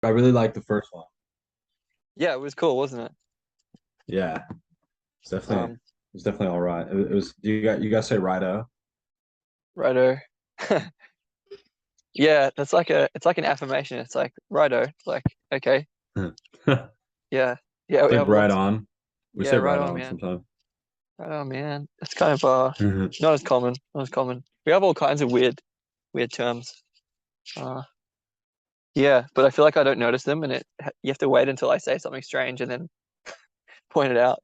I really liked the first one. Yeah, it was cool, wasn't it? Yeah, Um, it's definitely all right. It was you guys say righto? righto. Yeah, it's like an affirmation. It's like righto. It's like okay, It's yeah, yeah. We like have right lots. on. We Yeah, say right right on, on man. sometimes. Right on, man. It's kind of not as common. Not as common. We have all kinds of weird terms. Uh, yeah, but I feel like I don't notice them, and you have to wait until I say something strange and then point it out.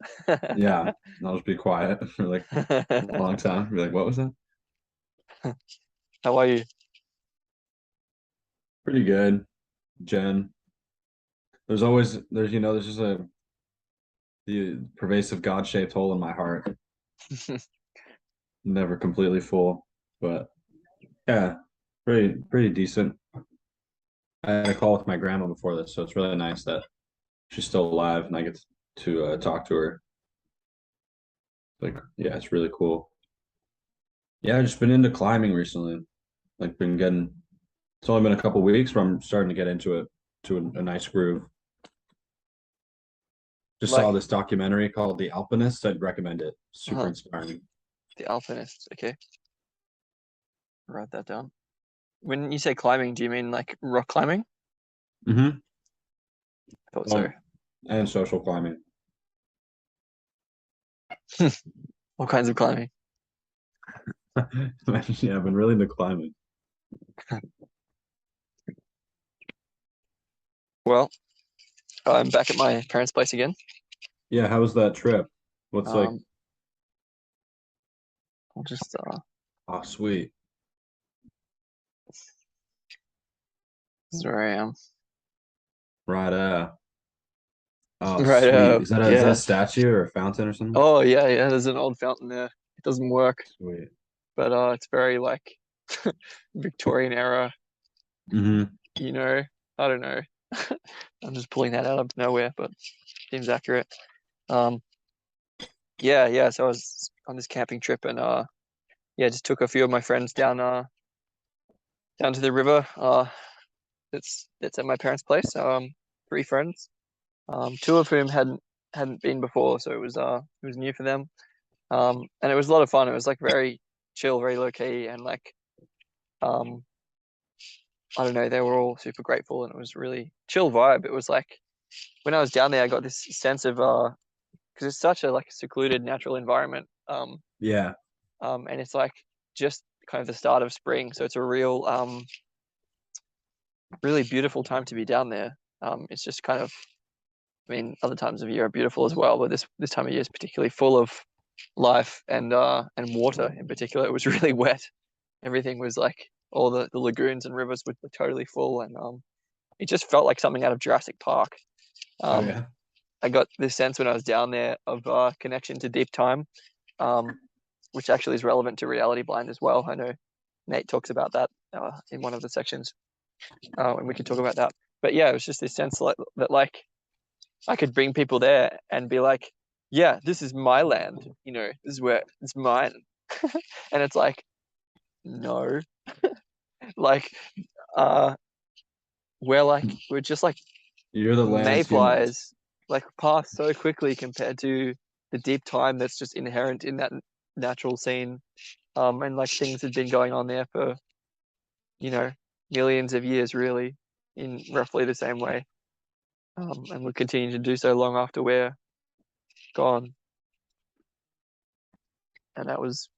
Yeah, I'll just be quiet for like a long time. Be like, what was that? How are you? Pretty good, Jen. There's just the pervasive God-shaped hole in my heart. Never completely full, but yeah, pretty decent. I had a call with my grandma before this, so it's really nice that she's still alive and I get to talk to her. Like, yeah, it's really cool. Yeah, I've just been into climbing recently. Like, been getting. It's only been a couple weeks, but I'm starting to get into it to a nice groove. Just saw Like this documentary called The Alpinist. I'd recommend it. Super uh, inspiring. the alpinist. Okay, write that down. When you say climbing, do you mean like rock climbing? Mm-hmm. I thought so. Well, and social climbing. All kinds of climbing. Yeah, I've been really into climbing. Well, I'm back at my parents' place again. Yeah, how was that trip? What's like, Um, I'll just oh, sweet. this is where I am. Right, oh, Right. sweet. Is that a Yeah. statue or a fountain or something? Oh yeah, yeah. There's an old fountain there. It doesn't work, Sweet. but it's very like Victorian era. Mm-hmm. You know, I don't know. I'm just pulling that out of nowhere, but seems accurate. Um, yeah, yeah. So I was on this camping trip and yeah, just took a few of my friends down to the river. That's at my parents' place. Three friends. Two of whom hadn't been before, so it was new for them. And it was a lot of fun. It was like very chill, very low key, and like um, I don't know, they were all super grateful, and it was really chill vibe. It was like when I was down there, I got this sense of because it's such a like secluded natural environment. Yeah. And it's like just kind of the start of spring, so it's a real really beautiful time to be down there. It's just kind of, I mean, other times of year are beautiful as well, but this time of year is particularly full of life and water in particular. It was really wet. Everything was like all the lagoons and rivers were totally full, and it just felt like something out of Jurassic Park. Oh Um, yeah. I got this sense when I was down there of connection to deep time, um, which actually is relevant to reality blind as well. I know Nate talks about that in one of the sections, and we can talk about that. But yeah, it was just this sense that like I could bring people there and be like, yeah, this is my land. You know, this is where it's mine. And it's like, no, like, uh, we're just like You're the land's humans. mayflies, like pass so quickly compared to the deep time that's just inherent in that natural scene. And like things had been going on there for, you know, millions of years, really, in roughly the same way. And will continue to do so long after we're gone. And that was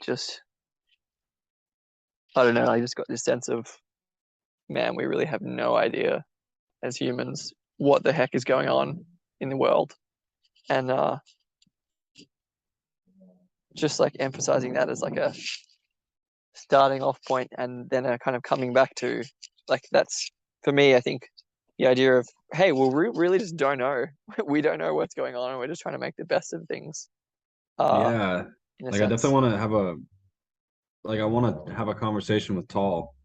just, I don't know, I just got this sense of, man, we really have no idea as humans what the heck is going on in the world. And just like emphasizing that as like a starting off point and then a kind of coming back to, like, that's for me, I think the idea of, hey, well, we really just don't know. We don't know what's going on, and we're just trying to make the best of things, uh, Yeah. in a Like I sense. definitely want to have a I want to have a conversation with Tall,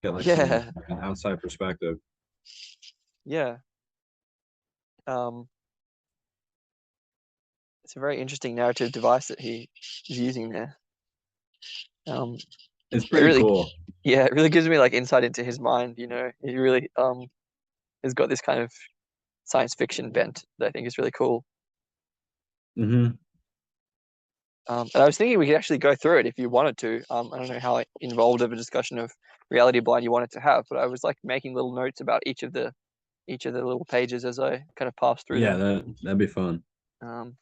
get like some Yeah, like an outside perspective. yeah. Um, it's a very interesting narrative device that he is using there. Um, It's it pretty really, cool. yeah, it really gives me like insight into his mind. He really has got this kind of science fiction bent that I think is really cool. Hmm. And I was thinking we could actually go through it if you wanted to. I don't know how involved of a discussion of reality blind you wanted to have, but I was like making little notes about each of the little pages as I kind of passed through Yeah, them. that'd be fun. Um,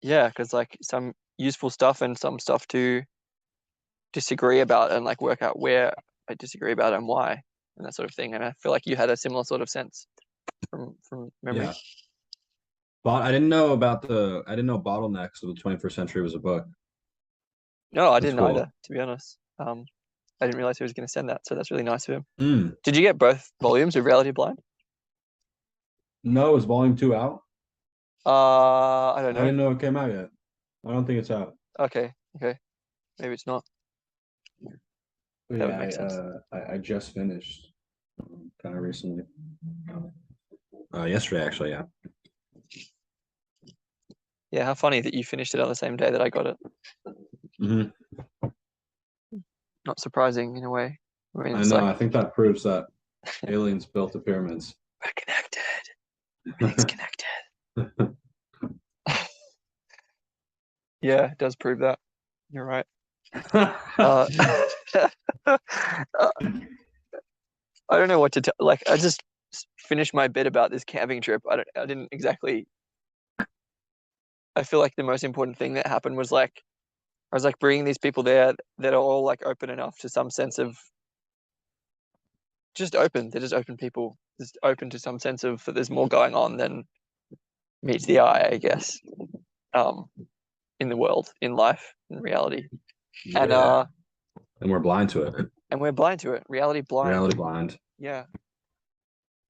yeah, because like some useful stuff and some stuff to disagree about and like work out where I disagree about and why and that sort of thing. And I feel like you had a similar sort of sense from memory. Yeah. But I didn't know Bottlenecks of the 21st Century was a book. No, I That's didn't cool. either, to be honest. I didn't realize he was going to send that, so that's really nice of him. Mm. Did you get both volumes of Reality Blind? No, is volume 2 out? I don't I know. didn't know it came out yet. I don't think it's out. Okay, okay, maybe it's not. But That would yeah, make I sense. I just finished kind of recently. Yesterday actually, yeah. Yeah, how funny that you finished it on the same day that I got it. Hmm. Not surprising in a way. I mean, I it's know. like I think that proves that aliens built the pyramids. we're connected. Everything's connected. Yeah, it does prove that. You're right. Uh, uh, I don't know what to tell. Like, I just finished my bit about this camping trip. I didn't exactly. I feel like the most important thing that happened was like I was like bringing these people there that are all like open enough to some sense of just open. They're just open people, just open to some sense of that there's more going on than meets the eye, I guess. Um, in the world, in life, in reality, and Yeah, and we're blind to it. we're blind to it. Reality blind. Reality blind. Yeah.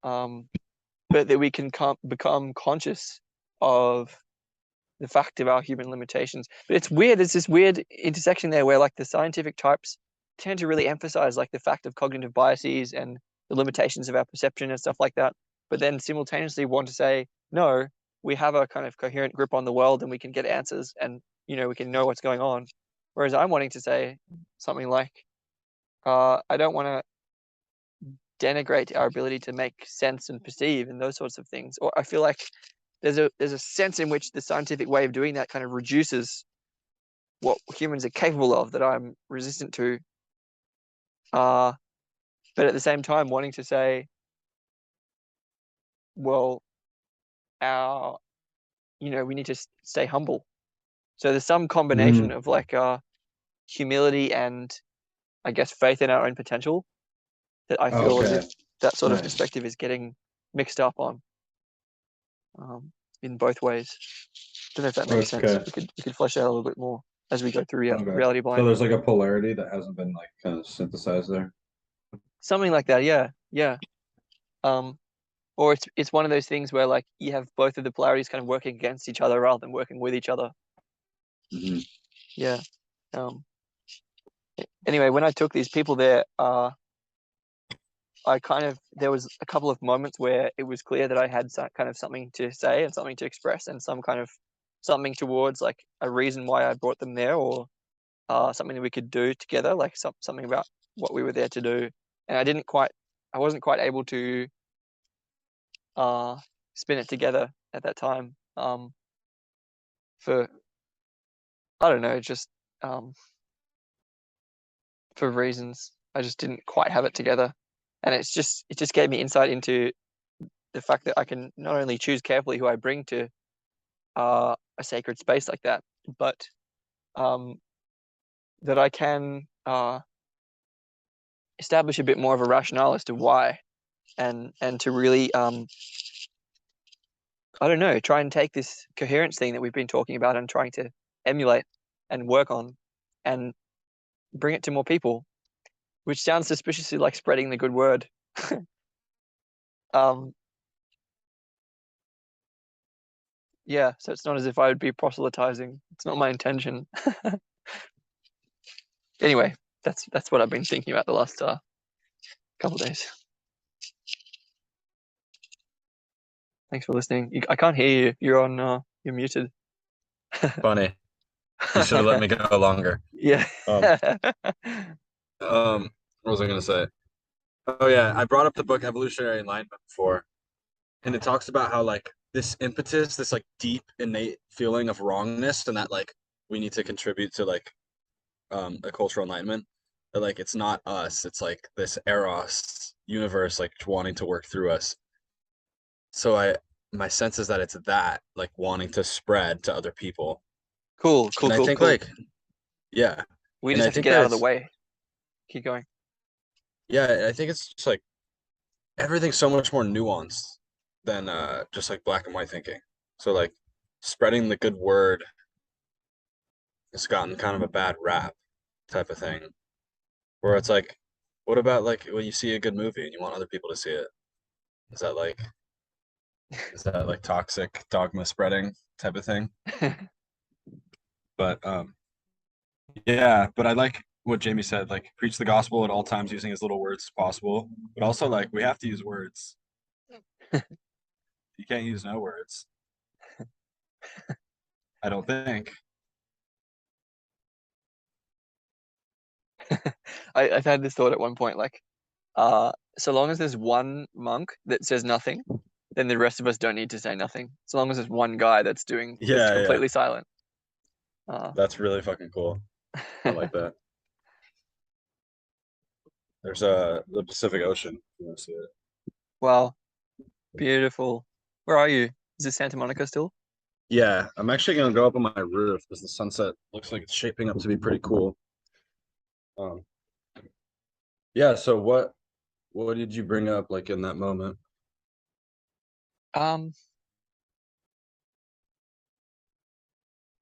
Um, but that we can become conscious of the fact of our human limitations. But it's weird. There's this weird intersection there where like the scientific types tend to really emphasize like the fact of cognitive biases and the limitations of our perception and stuff like that. But then simultaneously want to say, no, we have a kind of coherent grip on the world and we can get answers and we can know what's going on. Whereas I'm wanting to say something like, I don't want to denigrate our ability to make sense and perceive and those sorts of things. Or I feel like there's a sense in which the scientific way of doing that kind of reduces what humans are capable of that I'm resistant to. Uh, but at the same time, wanting to say, well, our, we need to stay humble. So there's some combination Mm, of like humility and I guess faith in our own potential that I feel as if okay, that sort of nice. perspective is getting mixed up on um, in both ways. Don't know if that makes sense. Okay, We could flesh it out a little bit more as we go through okay. reality So blind. there's like a polarity that hasn't been like kind of synthesized there. Something like that, yeah, yeah. Um, or it's one of those things where like you have both of the polarities kind of working against each other rather than working with each other. Hmm. Yeah. Um, anyway, when I took these people there, I kind of there was a couple of moments where it was clear that I had some kind of something to say and something to express and some kind of something towards like a reason why I brought them there or something that we could do together, like something about what we were there to do. And I wasn't quite able to uh, spin it together at that time for I don't know, just um, for reasons I just didn't quite have it together. And it just gave me insight into the fact that I can not only choose carefully who I bring to a sacred space like that, but um, that I can establish a bit more of a rationale as to why, and to really I don't know, try and take this coherence thing that we've been talking about and trying to emulate and work on and bring it to more people, which sounds suspiciously like spreading the good word. um, yeah, so it's not as if I would be proselytizing. It's not my intention. Anyway, that's what I've been thinking about the last couple of days. Thanks for listening. I can't hear you. You're muted. Funny. You should have let me go longer. Yeah. Um, what was I gonna say? Oh yeah, I brought up the book Evolutionary Enlightenment before, and it talks about how like this impetus, this like deep innate feeling of wrongness, and that like we need to contribute to like a cultural enlightenment. That like it's not us, it's like this eros universe like wanting to work through us. So my sense is that it's that like wanting to spread to other people. Cool, cool, And I cool, think cool. like yeah, We and just I have to think get that out of the it's way. Keep going. yeah, I think it's just like everything's so much more nuanced than just like black and white thinking. So like spreading the good word has gotten kind of a bad rap type of thing. Where it's like, what about like when you see a good movie and you want other people to see it? Is that like is that like toxic dogma spreading type of thing? But yeah, but I like what Jamie said, like preach the gospel at all times using as little words as possible. But also like we have to use words. You can't use no words, I don't think. I've had this thought at one point, like, so long as there's one monk that says nothing, then the rest of us don't need to say nothing. So long as there's one guy that's Yeah, yeah. completely silent. Uh, That's really fucking cool. I like that. There's the Pacific Ocean. You want to see it? wow, beautiful. Where are you? Is this Santa Monica still? Yeah, I'm actually gonna go up on my roof because the sunset looks like it's shaping up to be pretty cool. Um, yeah. So what did you bring up like in that moment? Um,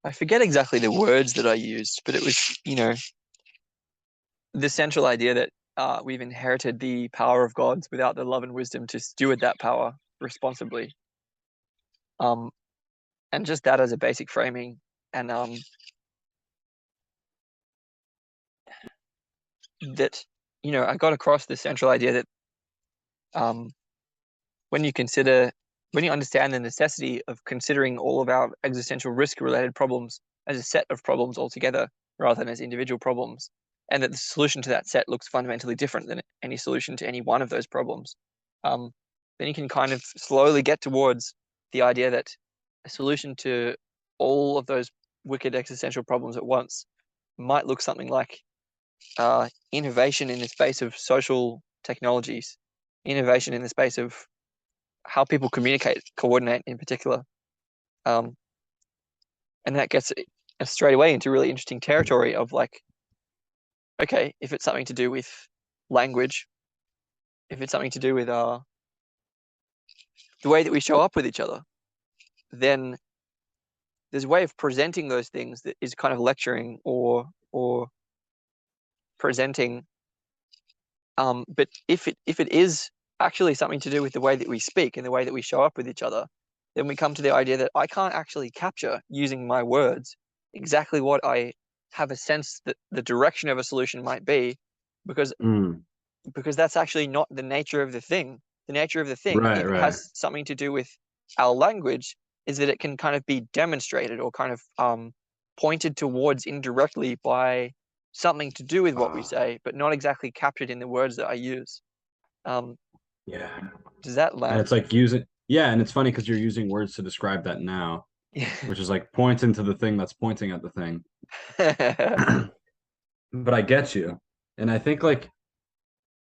I forget exactly the words that I used, but it was, the central idea that we've inherited the power of gods without the love and wisdom to steward that power responsibly. Um, and just that as a basic framing, and that I got across the central idea that um, when you consider, when you understand the necessity of considering all of our existential risk-related problems as a set of problems altogether, rather than as individual problems, and that the solution to that set looks fundamentally different than any solution to any one of those problems, um, then you can kind of slowly get towards the idea that a solution to all of those wicked existential problems at once might look something like innovation in the space of social technologies, innovation in the space of how people communicate, coordinate in particular. Um, and that gets us straight away into really interesting territory of like, okay, if it's something to do with language, if it's something to do with the way that we show up with each other, then there's a way of presenting those things that is kind of lecturing or presenting. But if it is actually something to do with the way that we speak and the way that we show up with each other, then we come to the idea that I can't actually capture using my words exactly what I have a sense that the direction of a solution might be, because Mm, that's actually not the nature of the thing. The nature of the thing, right, if it right. has something to do with our language, is that it can kind of be demonstrated or kind of pointed towards indirectly by something to do with what we say, but not exactly captured in the words that I use. Um, Yeah. does that And land? it's like using yeah, and it's funny because you're using words to describe that now, which is like pointing to the thing that's pointing at the thing. But I get you. And I think like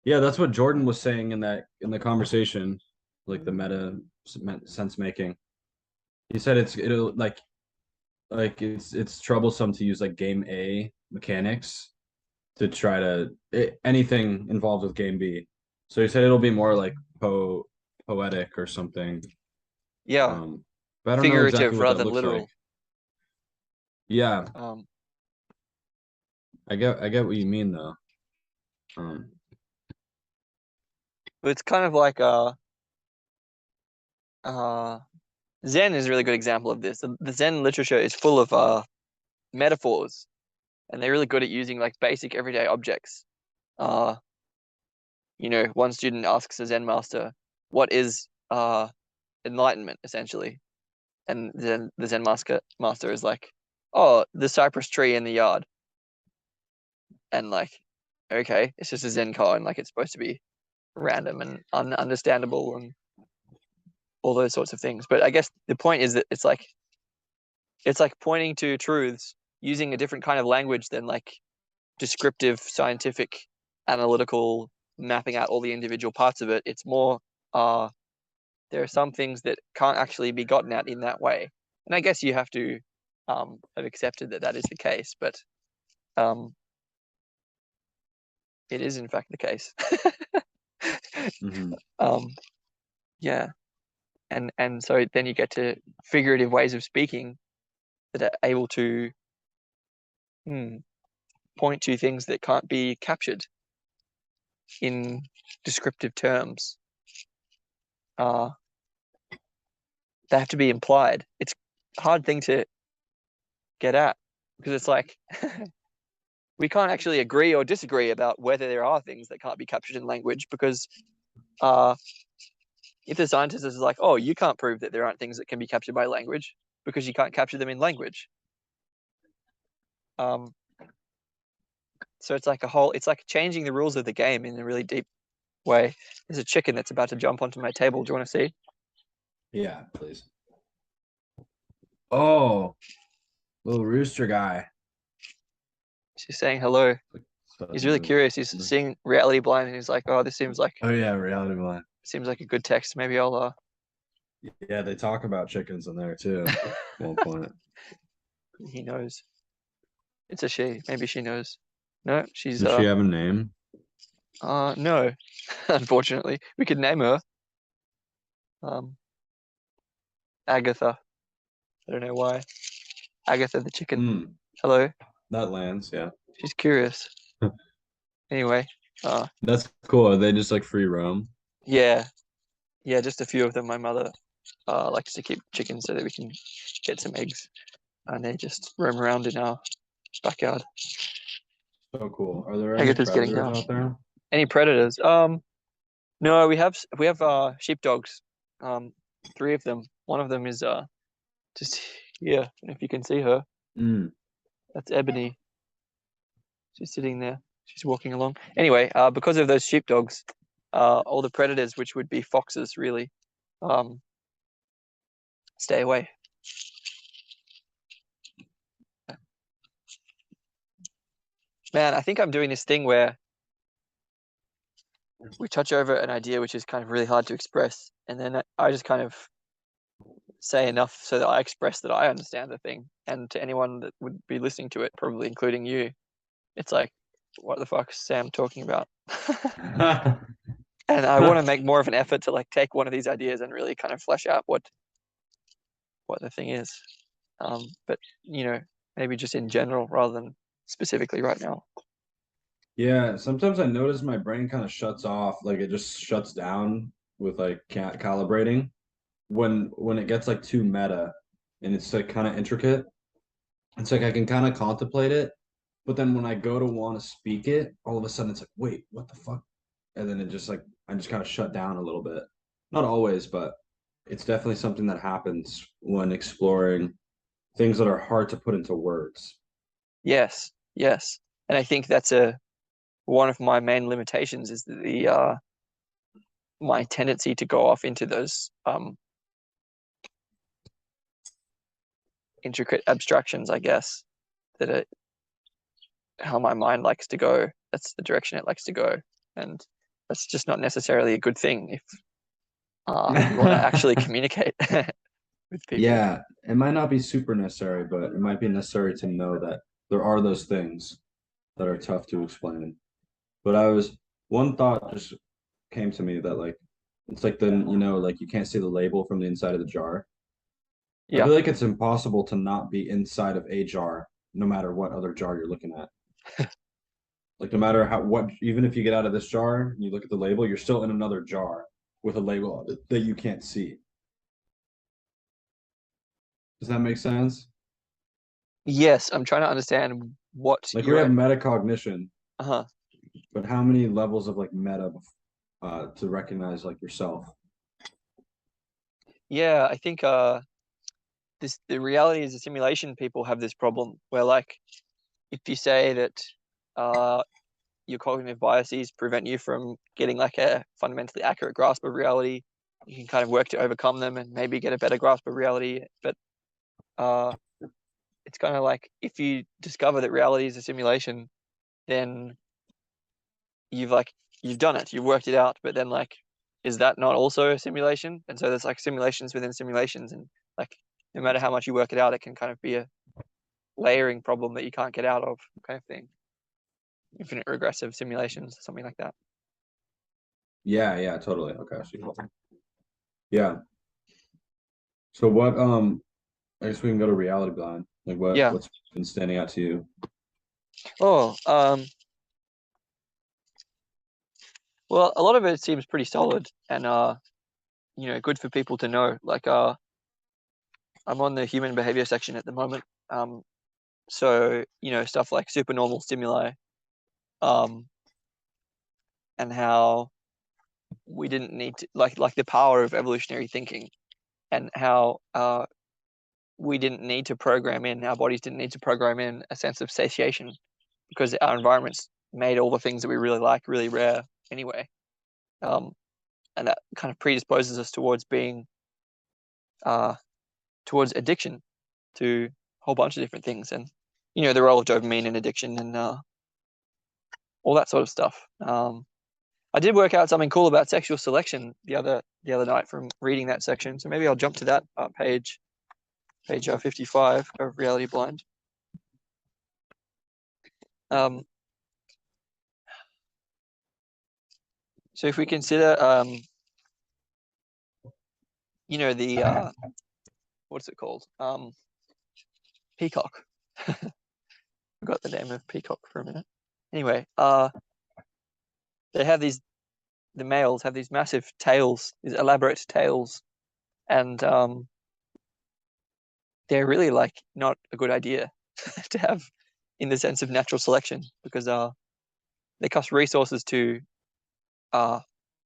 yeah, that's what Jordan was saying in the conversation, like the meta sense making. He said it'll like it's troublesome to use like game A mechanics to try to anything involved with game B. So he said it'll be more like poetic or something. Yeah, Um, but I don't know exactly figurative what that rather than looks like. literal. Yeah, Um, I get what you mean though. Um, but it's kind of like uh, Zen is a really good example of this. The Zen literature is full of metaphors, and they're really good at using like basic everyday objects. Uh, one student asks a Zen master, "What is enlightenment?" essentially, and then the Zen master is like, oh, the cypress tree in the yard, and like, okay, it's just a Zen koan, like it's supposed to be random and ununderstandable and all those sorts of things. But I guess the point is that it's like pointing to truths using a different kind of language than like descriptive, scientific, analytical, mapping out all the individual parts of it. It's more there are some things that can't actually be gotten at in that way. And I guess you have to have accepted that that is the case, but um, it is in fact the case. Hmm. um, yeah, and so then you get to figurative ways of speaking that are able to point to things that can't be captured in descriptive terms. They have to be implied. It's a hard thing to get at because it's like we can't actually agree or disagree about whether there are things that can't be captured in language because if the scientist is like, oh, you can't prove that there aren't things that can be captured by language because you can't capture them in language. Um, so it's like changing the rules of the game in a really deep way. There's a chicken that's about to jump onto my table. Do you want to see? Yeah, please. Oh, little rooster guy. She's saying hello. He's really Suddenly- curious. He's seeing Reality Blind and he's like, oh, this Oh yeah, reality blind. seems like a good text. Maybe I'll Yeah, they talk about chickens in there too. At one point. he knows. It's a she. Maybe she knows. No, she's Does she have a name? no. Unfortunately. We could name her. Agatha. I don't know why. Agatha the chicken. Mm, Hello. that lands, yeah. She's curious. Anyway, That's cool. Are they just like free roam? yeah. Yeah, just a few of them. My mother likes to keep chickens so that we can get some eggs. And they just roam around in our backyard. So cool. Are there any Agatha's getting predators down. out there? Any predators? No, we have sheepdogs. Three of them. One of them is just here. I don't know if you can see her. Mm. That's Ebony. She's sitting there. She's walking along. Anyway, because of those sheepdogs, all the predators, which would be foxes, really, um, stay away. Man, I think I'm doing this thing where we touch over an idea which is kind of really hard to express, and then I just kind of say enough so that I express that I understand the thing. And to anyone that would be listening to it, probably including you, it's like, what the fuck is Sam talking about? And I want to make more of an effort to like take one of these ideas and really kind of flesh out what the thing is. But you know, maybe just in general rather than specifically right now. Yeah, sometimes I notice my brain kind of shuts off, like it just shuts down with like calibrating when it gets like too meta and it's like kind of intricate. It's like I can kind of contemplate it, but then when I go to want to speak it, all of a sudden it's like, wait, what the fuck? And then it just like I just kind of shut down a little bit. Not always, but it's definitely something that happens when exploring things that are hard to put into words. Yes, yes, and I think that's a one of my main limitations is the my tendency to go off into those intricate abstractions, I guess, that are how my mind likes to go. That's the direction it likes to go, and that's just not necessarily a good thing if you want to actually communicate with people. Yeah, it might not be super necessary, but it might be necessary to know that there are those things that are tough to explain. But one thought just came to me that like it's like then like you can't see the label from the inside of the jar. I Yeah. feel like it's impossible to not be inside of a jar, no matter what other jar you're looking at. Like no matter what, even if you get out of this jar and you look at the label, you're still in another jar with a label on it that you can't see. Does that make sense? Yes, I'm trying to understand what Like we you're. have metacognition, Uh-huh. but how many levels of like meta to recognize like yourself? Yeah, I think the reality is a simulation. People have this problem where, like, if you say that your cognitive biases prevent you from getting like a fundamentally accurate grasp of reality, you can kind of work to overcome them and maybe get a better grasp of reality. But uh, it's kind of like if you discover that reality is a simulation, then you've done it, you've worked it out. But then, like, is that not also a simulation? And so there's like simulations within simulations, and like no matter how much you work it out, it can kind of be a layering problem that you can't get out of, kind of thing. Infinite regressive simulations, something like that. Yeah, totally. Okay, I see. Yeah. So what I guess we can go to reality blind. Like Yeah. what's been standing out to you? Oh, well, a lot of it seems pretty solid and good for people to know. Like I'm on the human behavior section at the moment. So, stuff like supernormal stimuli, um, and how we didn't need to like the power of evolutionary thinking, and how we didn't need to program in, our bodies didn't need to program in a sense of satiation because our environments made all the things that we really like really rare anyway. And that kind of predisposes us towards being towards addiction to a whole bunch of different things, and the role of dopamine in addiction and all that sort of stuff. I did work out something cool about sexual selection the other night from reading that section, so maybe I'll jump to that page 55 of Reality Blind. So if we consider the what's it called? Peacock. Forgot the name of peacock for a minute. Anyway, the males have these massive tails, these elaborate tails, and they're really like not a good idea to have in the sense of natural selection because they cost resources to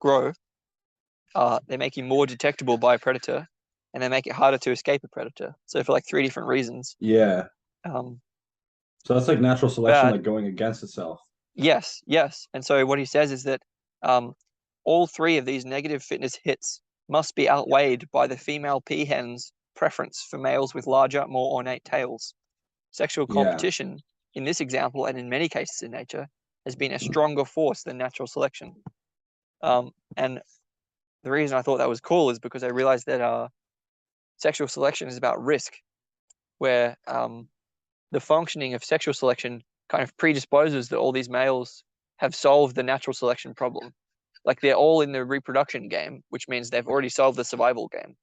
grow. They make you more detectable by a predator, and they make it harder to escape a predator. So for like three different reasons. Yeah. Um, So that's like natural selection, bad. like going against itself. Yes, yes. And so what he says is that all three of these negative fitness hits must be outweighed by the female peahen's preference for males with larger, more ornate tails. Sexual Yeah. competition, in this example and in many cases in nature, has been a stronger force than natural selection. And the reason I thought that was cool is because I realized that sexual selection is about risk, where the functioning of sexual selection kind of predisposes that all these males have solved the natural selection problem. Like they're all in the reproduction game, which means they've already solved the survival game.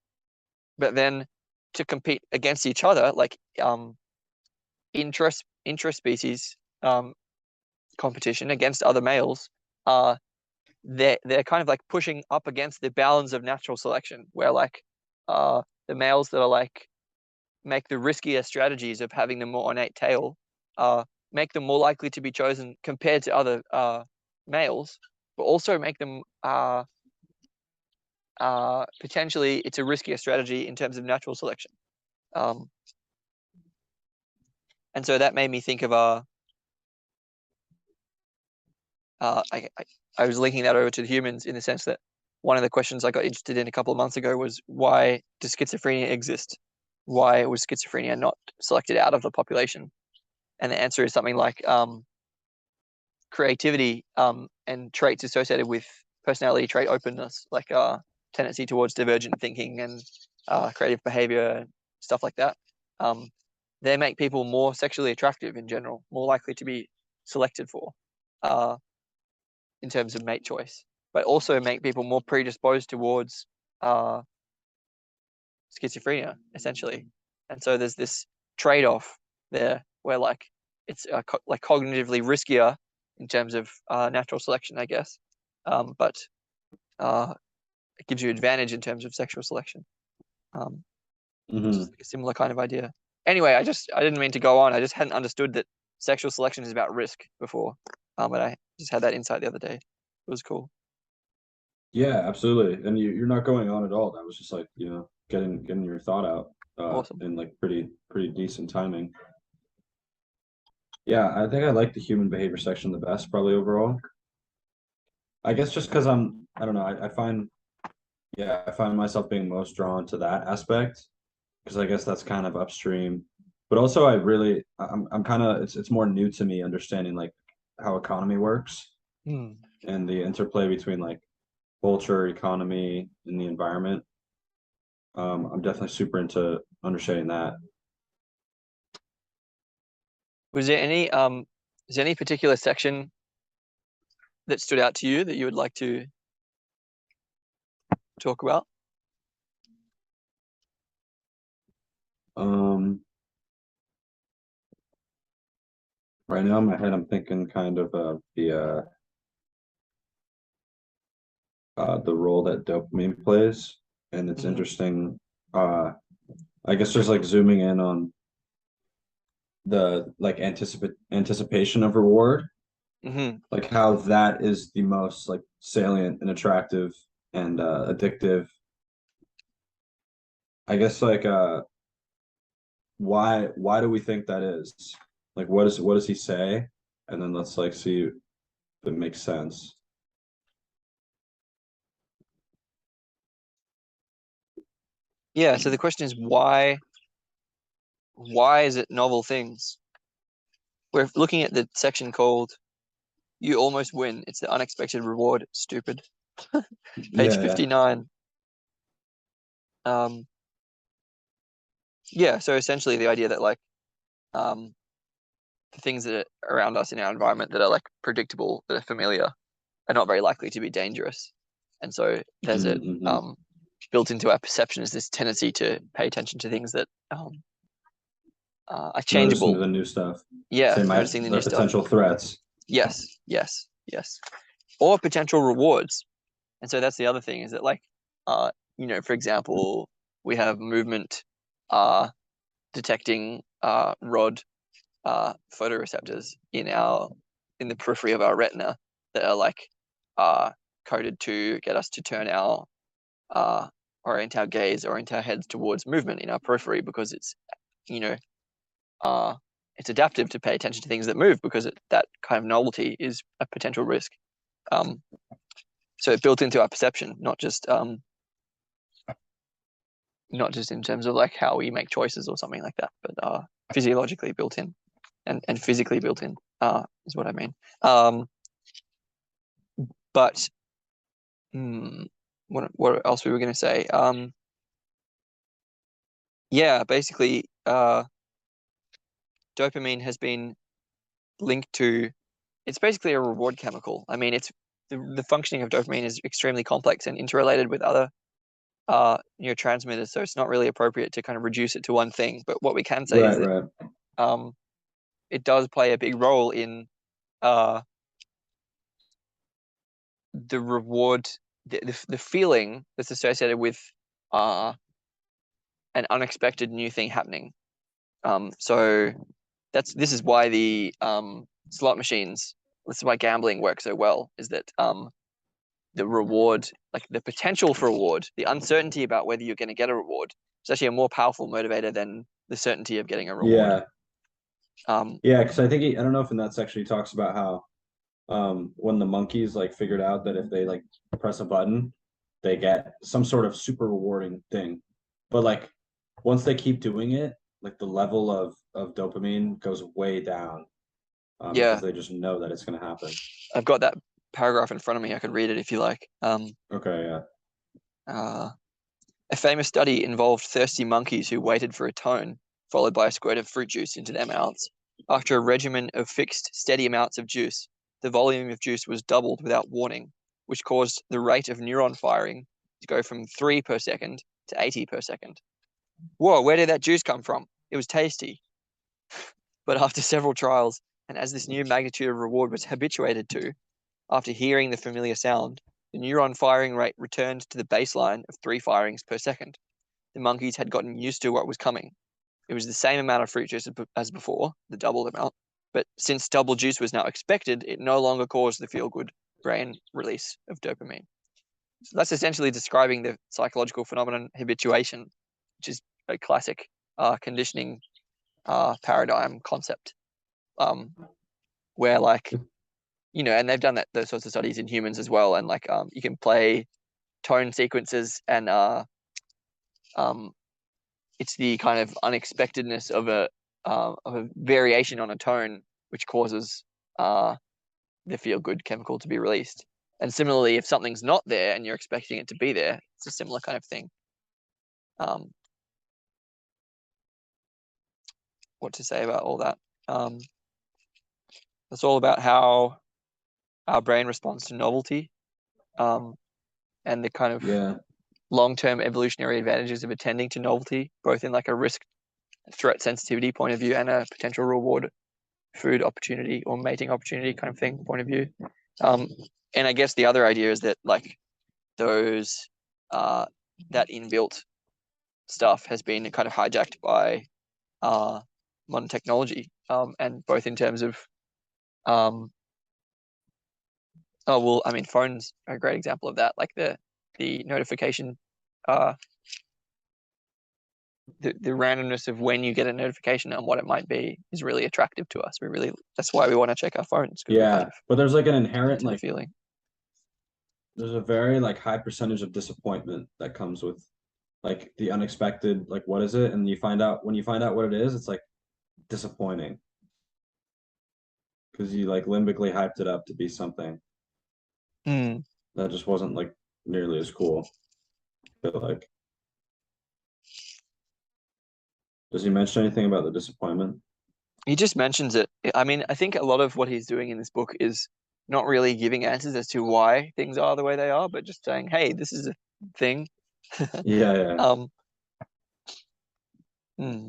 But then to compete against each other, like intra-species competition against other males, they're kind of like pushing up against the bounds of natural selection, where like the males that are like make the riskier strategies of having the more ornate tail, make them more likely to be chosen compared to other males, but also make them potentially it's a riskier strategy in terms of natural selection. And so that made me think of I was linking that over to the humans in the sense that one of the questions I got interested in a couple of months ago was why does schizophrenia exist? Why was schizophrenia not selected out of the population? And the answer is something like creativity and traits associated with personality trait openness, like tendency towards divergent thinking and creative behavior, stuff like that. They make people more sexually attractive in general, more likely to be selected for in terms of mate choice, but also make people more predisposed towards schizophrenia, essentially. And so there's this trade-off there where like it's like cognitively riskier in terms of natural selection, I guess, but it gives you advantage in terms of sexual selection. Which is like a similar kind of idea. Anyway, I didn't mean to go on. I just hadn't understood that sexual selection is about risk before, but I just had that insight the other day. It was cool. Yeah, absolutely. And you're not going on at all. That was just like, getting your thought out. Awesome. in like pretty decent timing. Yeah, I think I like the human behavior section the best, probably overall. I guess just because I don't know, I find yeah, I find myself being most drawn to that aspect because I guess that's kind of upstream. But also I'm kind of it's more new to me understanding like how economy works Hmm. and the interplay between like culture, economy, and the environment. I'm definitely super into understanding that. Was there any is there any particular section that stood out to you that you would like to talk about? Um, right now in my head, I'm thinking kind of the role that dopamine plays, and it's Hmm. interesting. Uh, I guess just like zooming in on the like anticipation of reward, Hmm. like how that is the most like salient and attractive and addictive. I guess like why do we think that is? Like what does he say? And then let's like see if it makes sense. Yeah, so the question is why is it novel things? We're looking at the section called You Almost Win. It's the unexpected reward. Stupid. Page Yeah, yeah. 59. Um, yeah, so essentially the idea that like um the things that are around us in our environment that are like predictable, that are familiar, are not very likely to be dangerous. And so there's a Mm-hmm. built into our perception is this tendency to pay attention to things that are Noticing changeable. the new stuff. Yeah, Say my noticing the the new stuff. potential threats. Yes, yes, yes. Or potential rewards. And so that's the other thing is that like uh for example, we have movement uh detecting rod photoreceptors in the periphery of our retina that are like uh coded to get us to turn our uh orient our gaze, orient our heads towards movement in our periphery because you know uh it's adaptive to pay attention to things that move because that kind of novelty is a potential risk. Um, so it built into our perception, not just in terms of like how we make choices or something like that, but physiologically built in and physically built in is what I mean. But what else we were going to say? Yeah, basically, dopamine has been linked to. It's basically a reward chemical. I mean, it's the functioning of dopamine is extremely complex and interrelated with other neurotransmitters, so it's not really appropriate to kind of reduce it to one thing. But what we can say is Right, that right. um, it does play a big role in uh, the reward, the feeling that's associated with uh, an unexpected new thing happening. So this is why the slot machines, this is why gambling works so well, is that the reward, like the potential for reward, the uncertainty about whether you're going to get a reward, is actually a more powerful motivator than the certainty of getting a reward. Yeah. Um, Yeah, because I think I don't know if in that section he talks about how when the monkeys like figured out that if they like press a button, they get some sort of super rewarding thing. But like once they keep doing it, like the level of dopamine goes way down because yeah, they just know that it's going to happen. I've got that paragraph in front of me. I could read it if you like. Okay, yeah. Uh, a famous study involved thirsty monkeys who waited for a tone, followed by a squirt of fruit juice into their mouths. After a regimen of fixed, steady amounts of juice, the volume of juice was doubled without warning, which caused the rate of neuron firing to go from 3 per second to 80 per second. Whoa, where did that juice come from? It was tasty. But after several trials, and as this new magnitude of reward was habituated to, after hearing the familiar sound, the neuron firing rate returned to the baseline of 3 firings per second. The monkeys had gotten used to what was coming. It was the same amount of fruit juice as before, the double amount, but since double juice was now expected, it no longer caused the feel good brain release of dopamine. So that's essentially describing the psychological phenomenon habituation, which is a classic conditioning paradigm concept, where like, and they've done those sorts of studies in humans as well, and like you can play tone sequences, and it's the kind of unexpectedness of a variation on a tone which causes the feel good chemical to be released. And similarly, if something's not there and you're expecting it to be there, it's a similar kind of thing. What to say about all that? It's all about how our brain responds to novelty, and the kind of Yeah. long-term evolutionary advantages of attending to novelty, both in like a risk threat sensitivity point of view and a potential reward food opportunity or mating opportunity kind of thing point of view. And I guess the other idea is that like those that inbuilt stuff has been kind of hijacked by modern technology, and both in terms of phones are a great example of that. Like the notification, the randomness of when you get a notification and what it might be is really attractive to us. That's why we want to check our phones, because we kind Yeah. of But there's like an get inherent into the like feeling. there's a very like high percentage of disappointment that comes with like the unexpected, like what is it? And when you find out what it is, it's like disappointing because you like limbically hyped it up to be something Mm. that just wasn't like nearly as cool. But like, does he mention anything about the disappointment? He just mentions it. I mean, I think a lot of what he's doing in this book is not really giving answers as to why things are the way they are, but just saying, "Hey, this is a thing." Yeah, yeah. Um, hmm.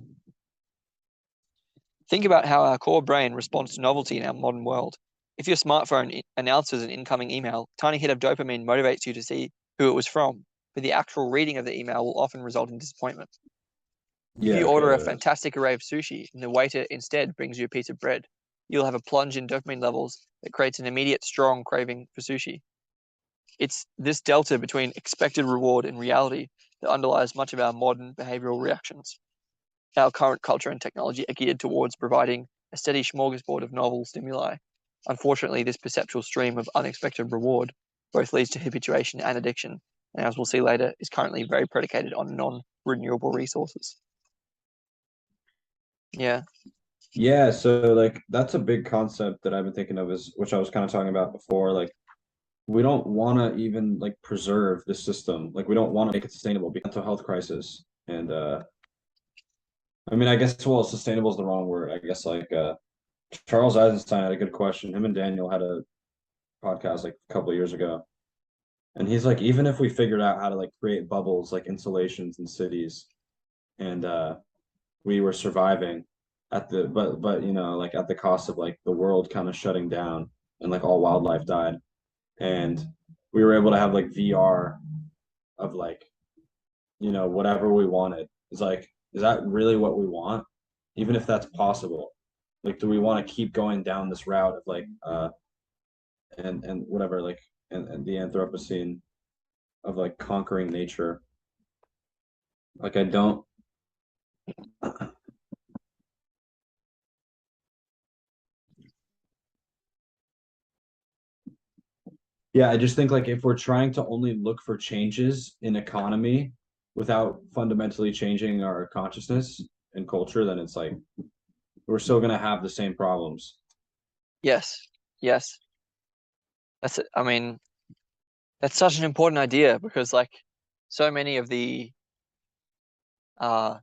Think about how our core brain responds to novelty in our modern world. If your smartphone announces an incoming email, a tiny hit of dopamine motivates you to see who it was from, but the actual reading of the email will often result in disappointment. If Yeah, you okay, order a that is. fantastic array of sushi and the waiter instead brings you a piece of bread, you'll have a plunge in dopamine levels that creates an immediate strong craving for sushi. It's this delta between expected reward and reality that underlies much of our modern behavioral reactions. Our current culture and technology are geared towards providing a steady smorgasbord of novel stimuli. Unfortunately, this perceptual stream of unexpected reward both leads to habituation and addiction, and as we'll see later, is currently very predicated on non-renewable resources. Yeah. Yeah, so like that's a big concept that I've been thinking of is which I was kind of talking about before. Like we don't want to even like preserve the system. Like we don't want to make it sustainable because mental health crisis. And I mean I guess well sustainable is the wrong word. I guess like Charles Eisenstein had a good question. Him and Daniel had a podcast like a couple of years ago. And he's like, even if we figured out how to like create bubbles like insulations in cities and we were surviving at the but like at the cost of like the world kind of shutting down and like all wildlife died and we were able to have like VR of like whatever we wanted. It's like, is that really what we want? Even if that's possible, like do we want to keep going down this route of like and whatever like and the Anthropocene of like conquering nature? Like I don't. Yeah, I just think like if we're trying to only look for changes in economy without fundamentally changing our consciousness and culture, then it's like we're still gonna have the same problems. Yes. Yes. I mean, that's such an important idea because like so many of the uh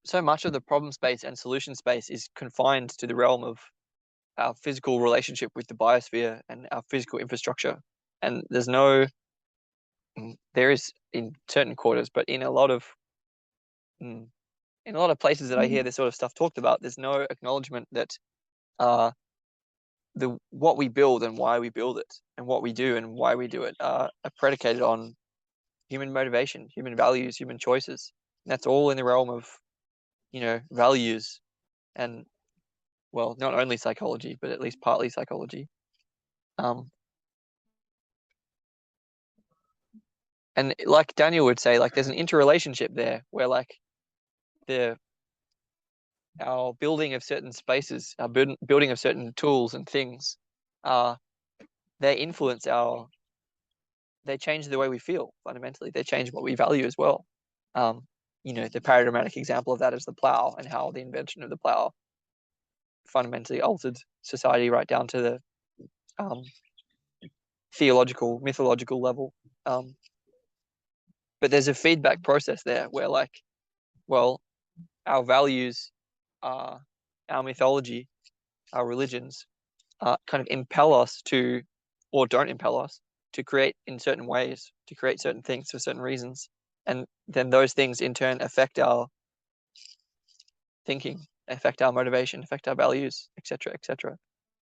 so much of the problem space and solution space is confined to the realm of our physical relationship with the biosphere and our physical infrastructure. And there is in certain quarters, but mm, in a lot of places that I hear this sort of stuff talked about, there's no acknowledgement that uh, the what we build and why we build it, and what we do and why we do it, are predicated on human motivation, human values, human choices. And that's all in the realm of values and, well, not only psychology, but at least partly psychology. Um, And like Daniel would say, like there's an interrelationship there where like the our building of certain spaces, our building of certain tools and things, uh, they influence they change the way we feel fundamentally. They change what we value as well. Um, the paradigmatic example of that is the plow and how the invention of the plow fundamentally altered society right down to the um, theological, mythological level. But there's a feedback process there where, like, well, our values, our mythology, our religions, kind of impel us to, or don't impel us to create in certain ways, to create certain things for certain reasons, and then those things in turn affect our thinking, affect our motivation, affect our values, etc., etc.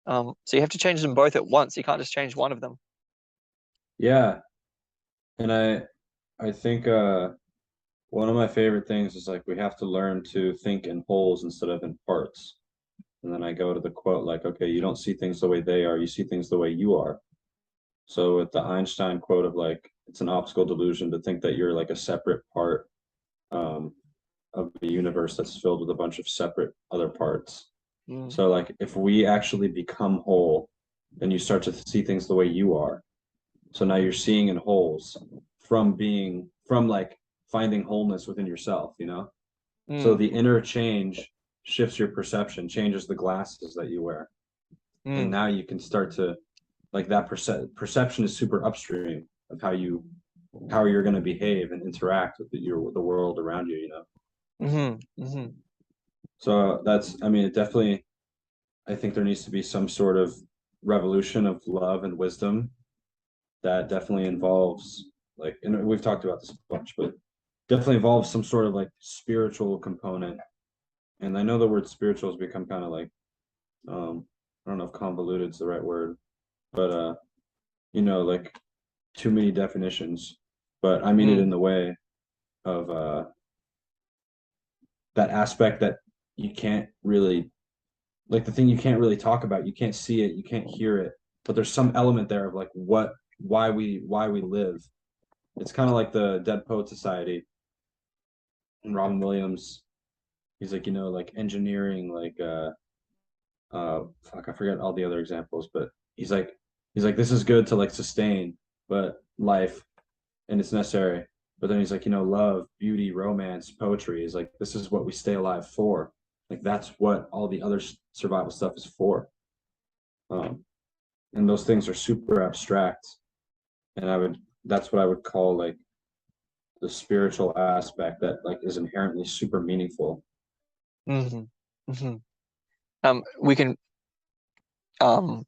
So you have to change them both at once. You can't just change one of them. Yeah. And I think one of my favorite things is like we have to learn to think in wholes instead of in parts. And then I go to the quote like, okay, you don't see things the way they are, you see things the way you are. So with the Einstein quote of like, it's an optical delusion to think that you're like a separate part um, of the universe that's filled with a bunch of separate other parts. Mm, So like if we actually become whole, then you start to see things the way you are. So now you're seeing in holes from like finding wholeness within yourself, you know? So mm, the inner change shifts your perception, changes the glasses that you wear. And mm, now you can start to like that perception is super upstream of how you're going to behave and interact with the world around you, you know? mm-hmm. So that's, I mean, it definitely, I think there needs to be some sort of revolution of love and wisdom that definitely involves like, and we've talked about this a bunch, but definitely involves some sort of like spiritual component. And I know the word spiritual has become kind of like, I don't know if convoluted is the right word, but like too many definitions. But I mean it in Mm, the way of that aspect that you can't really like the thing you can't really talk about. You can't see it, you can't hear it, but there's some element there of like why we live. It's kind of like the Dead Poet Society and Robin Williams. He's like, like engineering, like fuck, I forget all the other examples, but he's like, this is good to like sustain, but life and it's necessary. But then he's like, love, beauty, romance, poetry is like this is what we stay alive for. Like that's what all the other survival stuff is for. Um, and those things are super abstract. And that's what I would call like the spiritual aspect that like is inherently super meaningful. mm-hmm, mm-hmm. We can um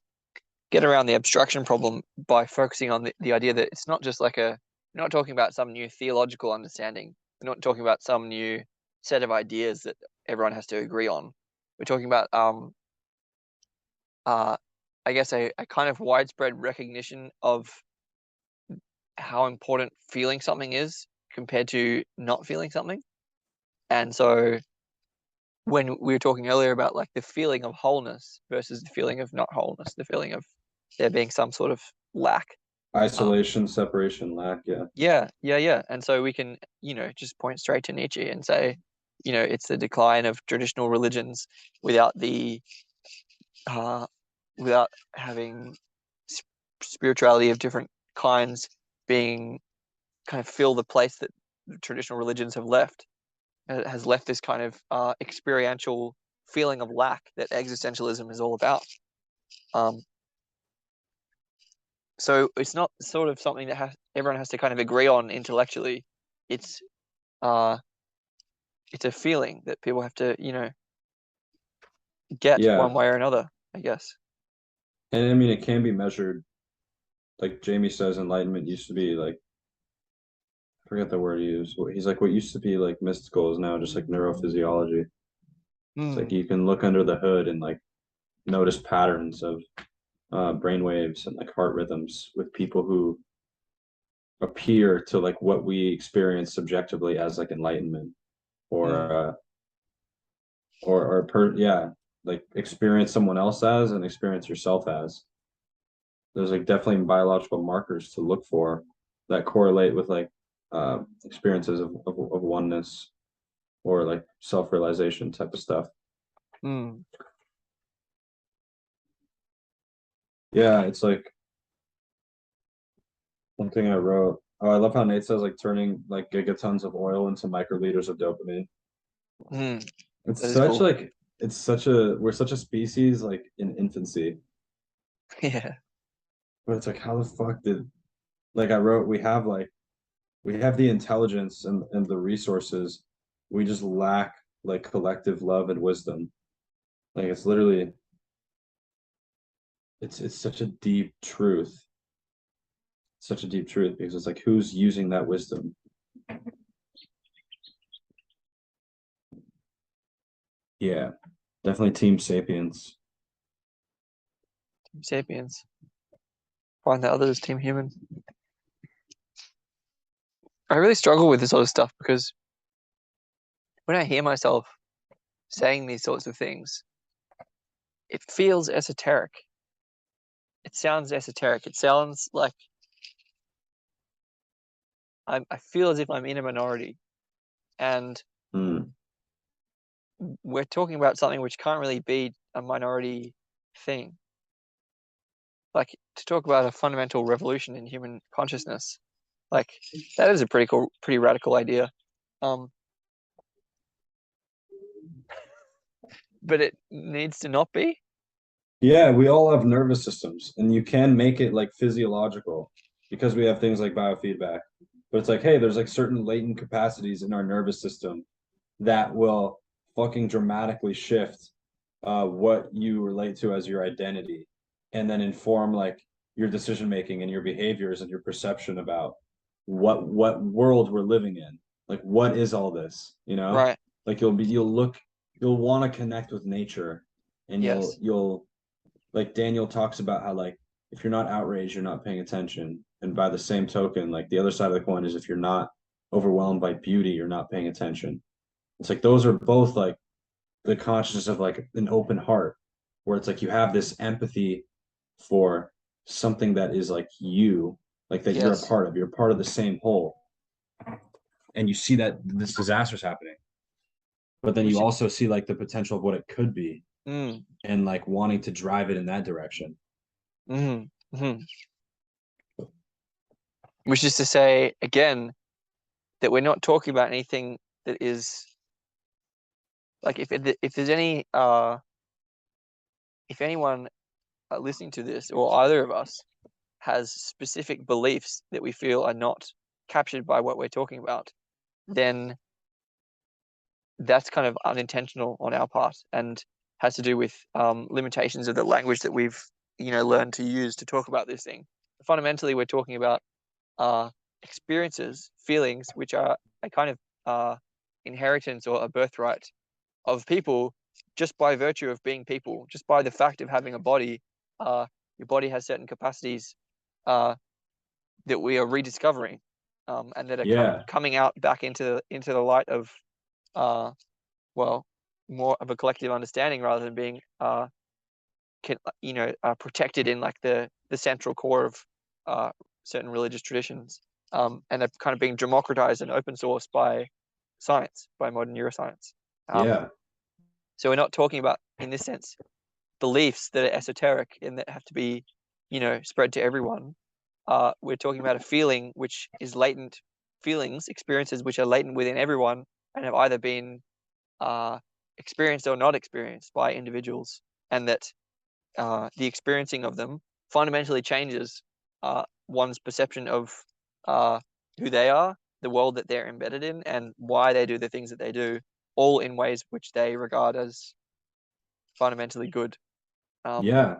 get around the abstraction problem by focusing on the idea that it's not just like we're not talking about some new theological understanding. We're not talking about some new set of ideas that everyone has to agree on. We're talking about uh I guess a kind of widespread recognition of how important feeling something is compared to not feeling something. And so when we were talking earlier about like the feeling of wholeness versus the feeling of not wholeness, the feeling of there being some sort of lack. Um, Isolation, separation, lack, yeah. yeah. And so we can, just point straight to Nietzsche and say, it's the decline of traditional religions without the uh, without having spirituality of different kinds being kind of fill the place that the traditional religions have left. It has left this kind of experiential feeling of lack that existentialism is all about. Um, so it's not sort of something that everyone has to kind of agree on intellectually. It's uh, it's a feeling that people have to, get Yeah. one way or another, I guess. And I mean, it can be measured. Like Jamie says, enlightenment used to be like, I forget the word he used. He's like, what used to be like mystical is now just like neurophysiology. It's like Mm, you can look under the hood and like notice patterns of brain waves and like heart rhythms with people who appear to like what we experience subjectively as like enlightenment or mm, yeah, like experience someone else as and experience yourself as. There's like definitely biological markers to look for. that correlate with like experiences of oneness or like self-realization type of stuff. Mm. Yeah, it's like one thing I wrote. Oh, I love how Nate says like turning like gigatons of oil into microliters of dopamine. Mm. It's That is such cool. like it's such a we're such a species like in infancy. Yeah. But it's like how the fuck did like I wrote we have the intelligence and the resources. We just lack like collective love and wisdom. Like it's literally it's such a deep truth. Such a deep truth because it's like who's using that wisdom? Yeah, definitely Team Sapiens. Team Sapiens. Find the others, Team Human. I really struggle with this sort of stuff because when I hear myself saying these sorts of things, it feels esoteric. It sounds esoteric. It sounds like I feel as if I'm in a minority, and Hmm. we're talking about something which can't really be a minority thing. Like to talk about a fundamental revolution in human consciousness, like that is a pretty cool, pretty radical idea. Um, but it needs to not be. Yeah, we all have nervous systems, and you can make it like physiological because we have things like biofeedback. But it's like, hey, there's like certain latent capacities in our nervous system that will fucking dramatically shift what you relate to as your identity, and then inform like your decision making and your behaviors and your perception about what world we're living in. Like, what is all this? You know, Right. like you'll want to connect with nature, and Yes. you'll like Daniel talks about how like if you're not outraged, you're not paying attention. And by the same token, like the other side of the coin is if you're not overwhelmed by beauty, you're not paying attention. It's like those are both like the consciousness of like an open heart, where it's like you have this empathy for something that is like you, like that you're a Yes. part of, you're part of the same whole. And you see that this disaster's happening, but then We you should. also see like the potential of what it could be Mm, and like wanting to drive it in that direction. mm, mm. Which is to say, again, that we're not talking about anything that is like if there's any if anyone listening to this or either of us has specific beliefs that we feel are not captured by what we're talking about, then that's kind of unintentional on our part and has to do with limitations of the language that we've learned to use to talk about this thing. Fundamentally, we're talking about uh, experiences, feelings, which are a kind of inheritance or a birthright of people just by virtue of being people, just by the fact of having a body. Your body has certain capacities uh, that we are rediscovering, and that are kind of Yeah. coming out back into the light of uh, well, more of a collective understanding rather than being protected in like the central core of uh, certain religious traditions, and are kind of being democratized and open sourced by science, by modern neuroscience. Um, Yeah. so we're not talking about, in this sense, beliefs that are esoteric and that have to be, spread to everyone. We're talking about a feeling which is latent, feelings, experiences which are latent within everyone and have either been uh, experienced or not experienced by individuals, and that the experiencing of them fundamentally changes one's perception of uh, who they are, the world that they're embedded in, and why they do the things that they do, all in ways which they regard as fundamentally good. Um, Yeah.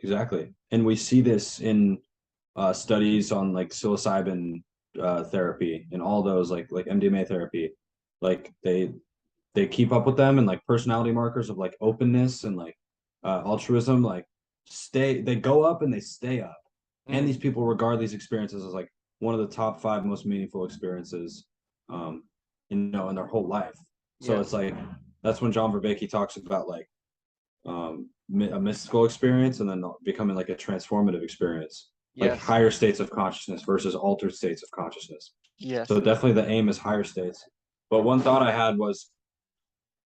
Exactly. And we see this in studies on like psilocybin therapy and all those like MDMA therapy. Like they keep up with them and like personality markers of like openness and like altruism like they go up and they stay up. And these mm, people regard these experiences as like one of the top five most meaningful experiences um in their whole life. So it's yes. like that's when John Vervaeke talks about like a mystical experience and then becoming like a transformative experience. like Yes. higher states of consciousness versus altered states of consciousness. Yes. So definitely the aim is higher states. But one thought I had was,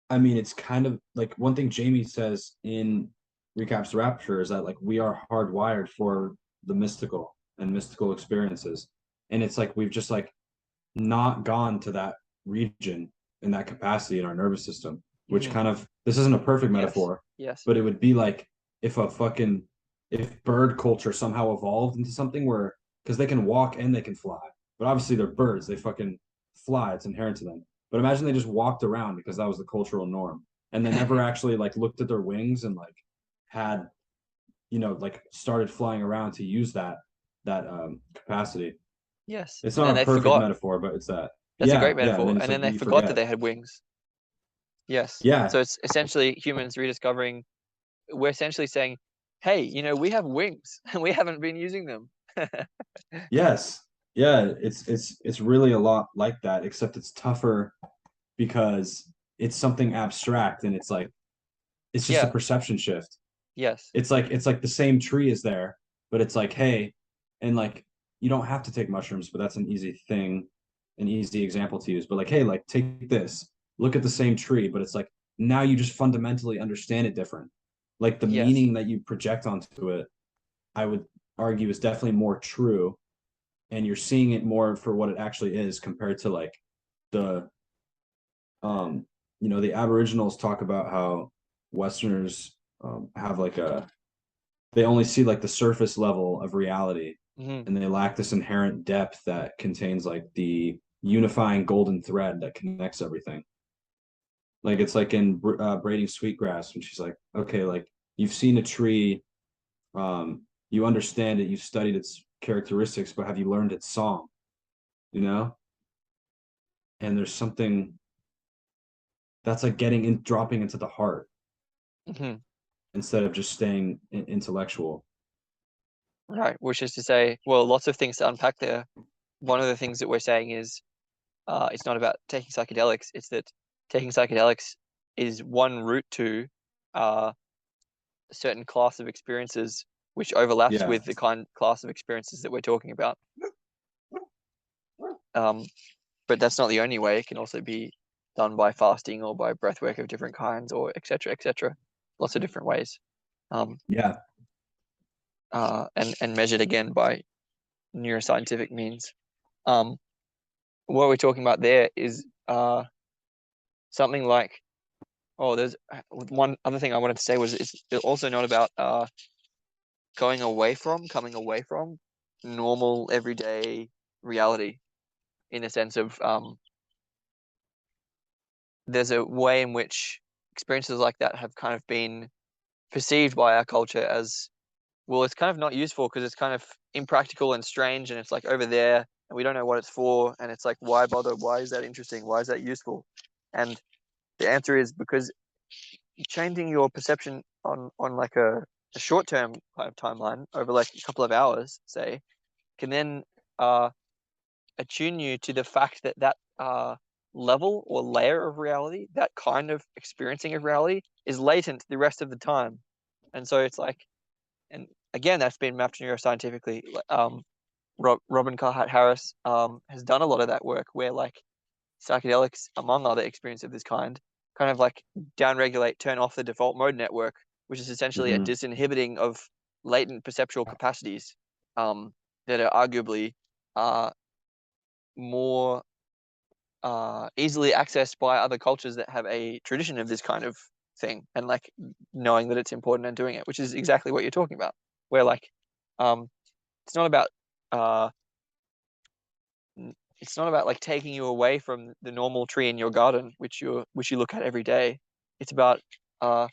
I mean, it's kind of like one thing Jamie says in Recaps the Rapture is that like we are hardwired for the mystical and mystical experiences. And it's like we've just like not gone to that region in that capacity in our nervous system, which Hmm. kind of this isn't a perfect Yes. metaphor, Yes. but it would be like if a fucking if bird culture somehow evolved into something where because they can walk and they can fly, but obviously they're birds, they fucking fly, it's inherent to them. But imagine they just walked around because that was the cultural norm, and they never actually like looked at their wings and like had like started flying around to use that capacity. Yes. It's And not then a they perfect forgot. metaphor, but it's that. That's a great Yeah, and metaphor. then it's And then like they you forgot that forget. they had wings. Yes. Yeah, So it's essentially humans rediscovering. We're essentially saying, "Hey, we have wings, and we haven't been using them." yes. Yeah, it's really a lot like that, except it's tougher because it's something abstract and it's like it's just a Yeah. perception shift. Yes. It's like the same tree is there, but it's like, hey, and like you don't have to take mushrooms, but that's an easy thing, an easy example to use. But like, hey, like take this, look at the same tree, but it's like now you just fundamentally understand it different. Like the Yes. meaning that you project onto it, I would argue is definitely more true, and you're seeing it more for what it actually is compared to like the the Aboriginals talk about how Westerners have like they only see like the surface level of reality Hmm. and they lack this inherent depth that contains like the unifying golden thread that connects everything. Like it's like in braiding sweetgrass when she's like, okay, like you've seen a tree, you understand it, you've studied its characteristics, but have you learned its song, you know? And there's something that's like getting in, dropping into the heart Hmm. instead of just staying intellectual. Right. Which is to say, well, lots of things to unpack there. One of the things that we're saying is, it's not about taking psychedelics. It's that taking psychedelics is one route to uh, a certain class of experiences, which overlaps Yeah. with the kind class of experiences that we're talking about. Um, but that's not the only way. It can also be done by fasting or by breath work of different kinds, or etc. etc. Lots of different ways. Um, Yeah. and measured again by neuroscientific means. Um, what we're talking about there is something like, oh, there's one other thing I wanted to say was it's also not about coming away from normal everyday reality, in a sense of there's a way in which experiences like that have kind of been perceived by our culture as, well, it's kind of not useful because it's kind of impractical and strange, and it's like over there and we don't know what it's for, and it's like, why bother? Why is that interesting? Why is that useful? And the answer is because changing your perception on like a short term kind of timeline over like a couple of hours, say, can then uh, attune you to the fact that level or layer of reality, that kind of experiencing of reality, is latent the rest of the time. And so it's like, and again, that's been mapped neuroscientifically. Robin Carhart Harris has done a lot of that work where like psychedelics, among other experiences of this kind of like downregulate, turn off the default mode network, which is essentially a Hmm. disinhibiting of latent perceptual capacities that are arguably uh, more easily accessed by other cultures that have a tradition of this kind of thing, and like knowing that it's important and doing it, which is exactly what you're talking about. Where like um, it's not about uh, it's not about like taking you away from the normal tree in your garden, which you look at every day. It's about uh,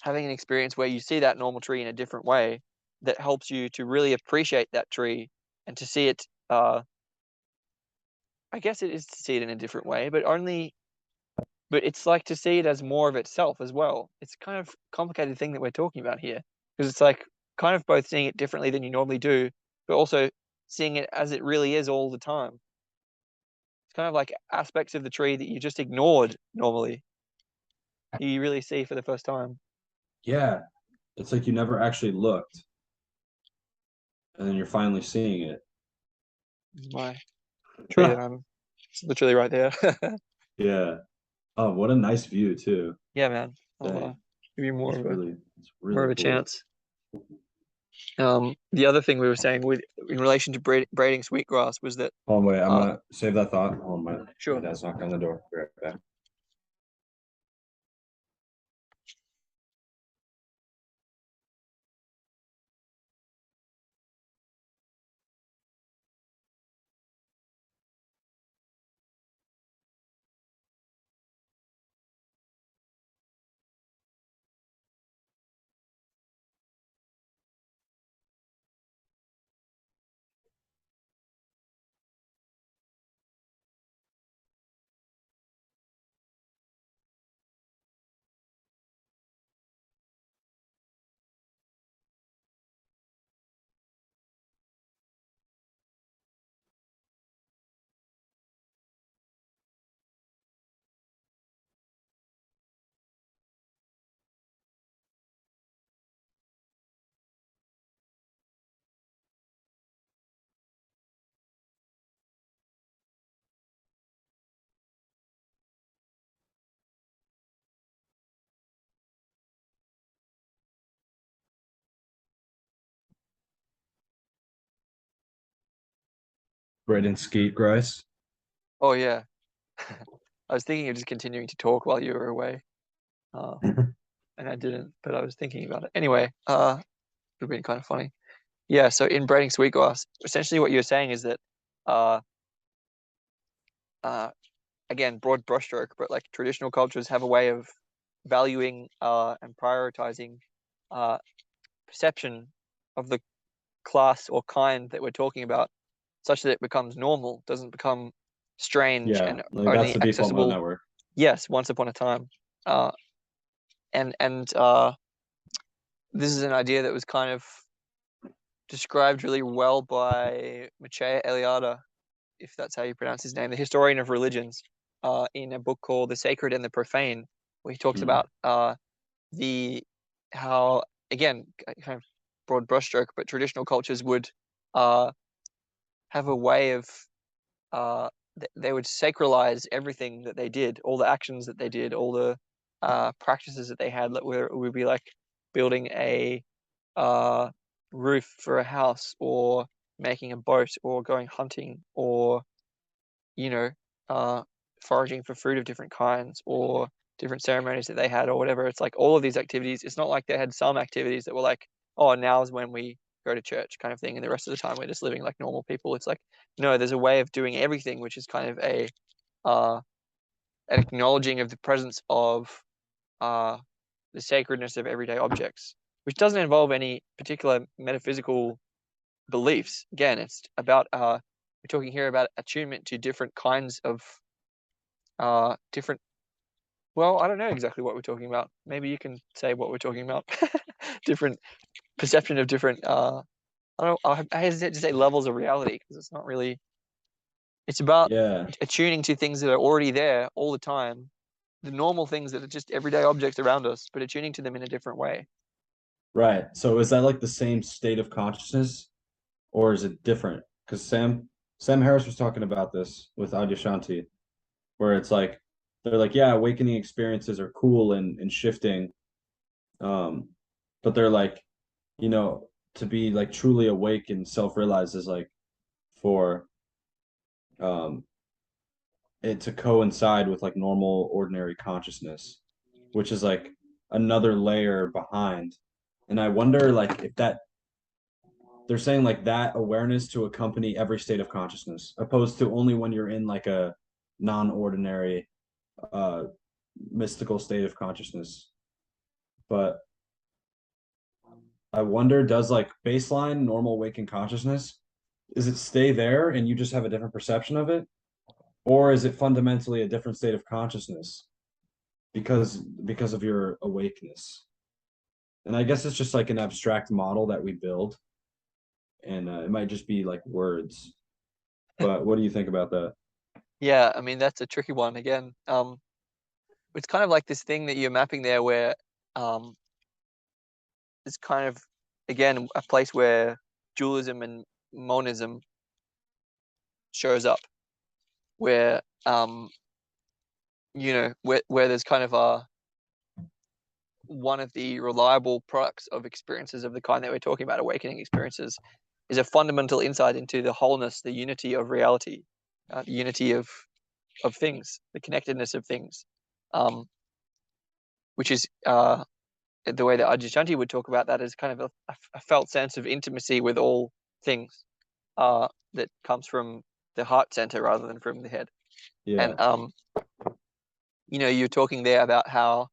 having an experience where you see that normal tree in a different way that helps you to really appreciate that tree and to see it. I guess it is to see it in a different way, but it's like to see it as more of itself as well. It's kind of complicated thing that we're talking about here because it's like kind of both seeing it differently than you normally do, but also seeing it as it really is all the time. It's kind of like aspects of the tree that you just ignored normally, you really see for the first time. Yeah. It's like you never actually looked. and then you're finally seeing it. My tree that I'm it's literally right there. Yeah. Oh, what a nice view too. Yeah, man. I'll Dang. give you It's more really of a cool. chance. The other thing we were saying with in relation to braiding sweetgrass was that Hold on, wait, I'm uh gonna save that thought. Hold on, my sure. dad's knocking on the door. Be right back. Braden Skeet Grice. Oh yeah. I was thinking of just continuing to talk while you were away. Uh and I didn't, but I was thinking about it. Anyway, it would have been kind of funny. Yeah, so in braiding sweetgrass, essentially what you're saying is that uh uh again, broad brushstroke, but like traditional cultures have a way of valuing and prioritizing uh perception of the class or kind that we're talking about, such that it becomes normal, doesn't become strange Yeah, and like that's only the default mode accessible, network. yes, once upon a time. Uh, and this is an idea that was kind of described really well by Maciej Eliade, if that's how you pronounce his name, the historian of religions, in a book called The Sacred and the Profane, where he talks Mm. about the how, again, kind of broad brushstroke, but traditional cultures would uh, have a way of they would sacralize everything that they did, all the actions that they did, all the practices that they had. That would be like building a uh, roof for a house, or making a boat, or going hunting, or you know, uh, foraging for fruit of different kinds, or different ceremonies that they had, or whatever. It's like all of these activities. It's not like they had some activities that were like, oh, now is when we go to church kind of thing, and the rest of the time we're just living like normal people. It's like, no, there's a way of doing everything, which is kind of a uh, an acknowledging of the presence of uh, the sacredness of everyday objects, which doesn't involve any particular metaphysical beliefs. Again, it's about we're talking here about attunement to different kinds of different. Well, I don't know exactly what we're talking about. Maybe you can say what we're talking about. Different perception of different. I don't. I hesitate to say levels of reality because it's not really. It's about Yeah, attuning to things that are already there all the time, the normal things that are just everyday objects around us, but attuning to them in a different way. right. So is that like the same state of consciousness, or is it different? Because Sam Harris was talking about this with Adyashanti, where it's like they're like, yeah, awakening experiences are cool and shifting, um, but they're like, you know, to be like truly awake and self-realized is like for um it to coincide with like normal ordinary consciousness, which is like another layer behind. And I wonder like if that they're saying like that awareness to accompany every state of consciousness, opposed to only when you're in like a non-ordinary uh mystical state of consciousness. But I wonder, does like baseline normal waking consciousness, is it stay there and you just have a different perception of it? Or is it fundamentally a different state of consciousness because of your awakeness? And I guess it's just like an abstract model that we build, and it might just be like words. But what do you think about that? Yeah, I mean that's a tricky one again. It's kind of like this thing that you're mapping there, where um, it's kind of again a place where dualism and monism shows up, where where there's kind of one of the reliable products of experiences of the kind that we're talking about, awakening experiences, is a fundamental insight into the wholeness, the unity of reality, the unity of things, the connectedness of things, which is the way that Adyashanti would talk about that as kind of a felt sense of intimacy with all things that comes from the heart center rather than from the head. Yeah. And you're talking there about how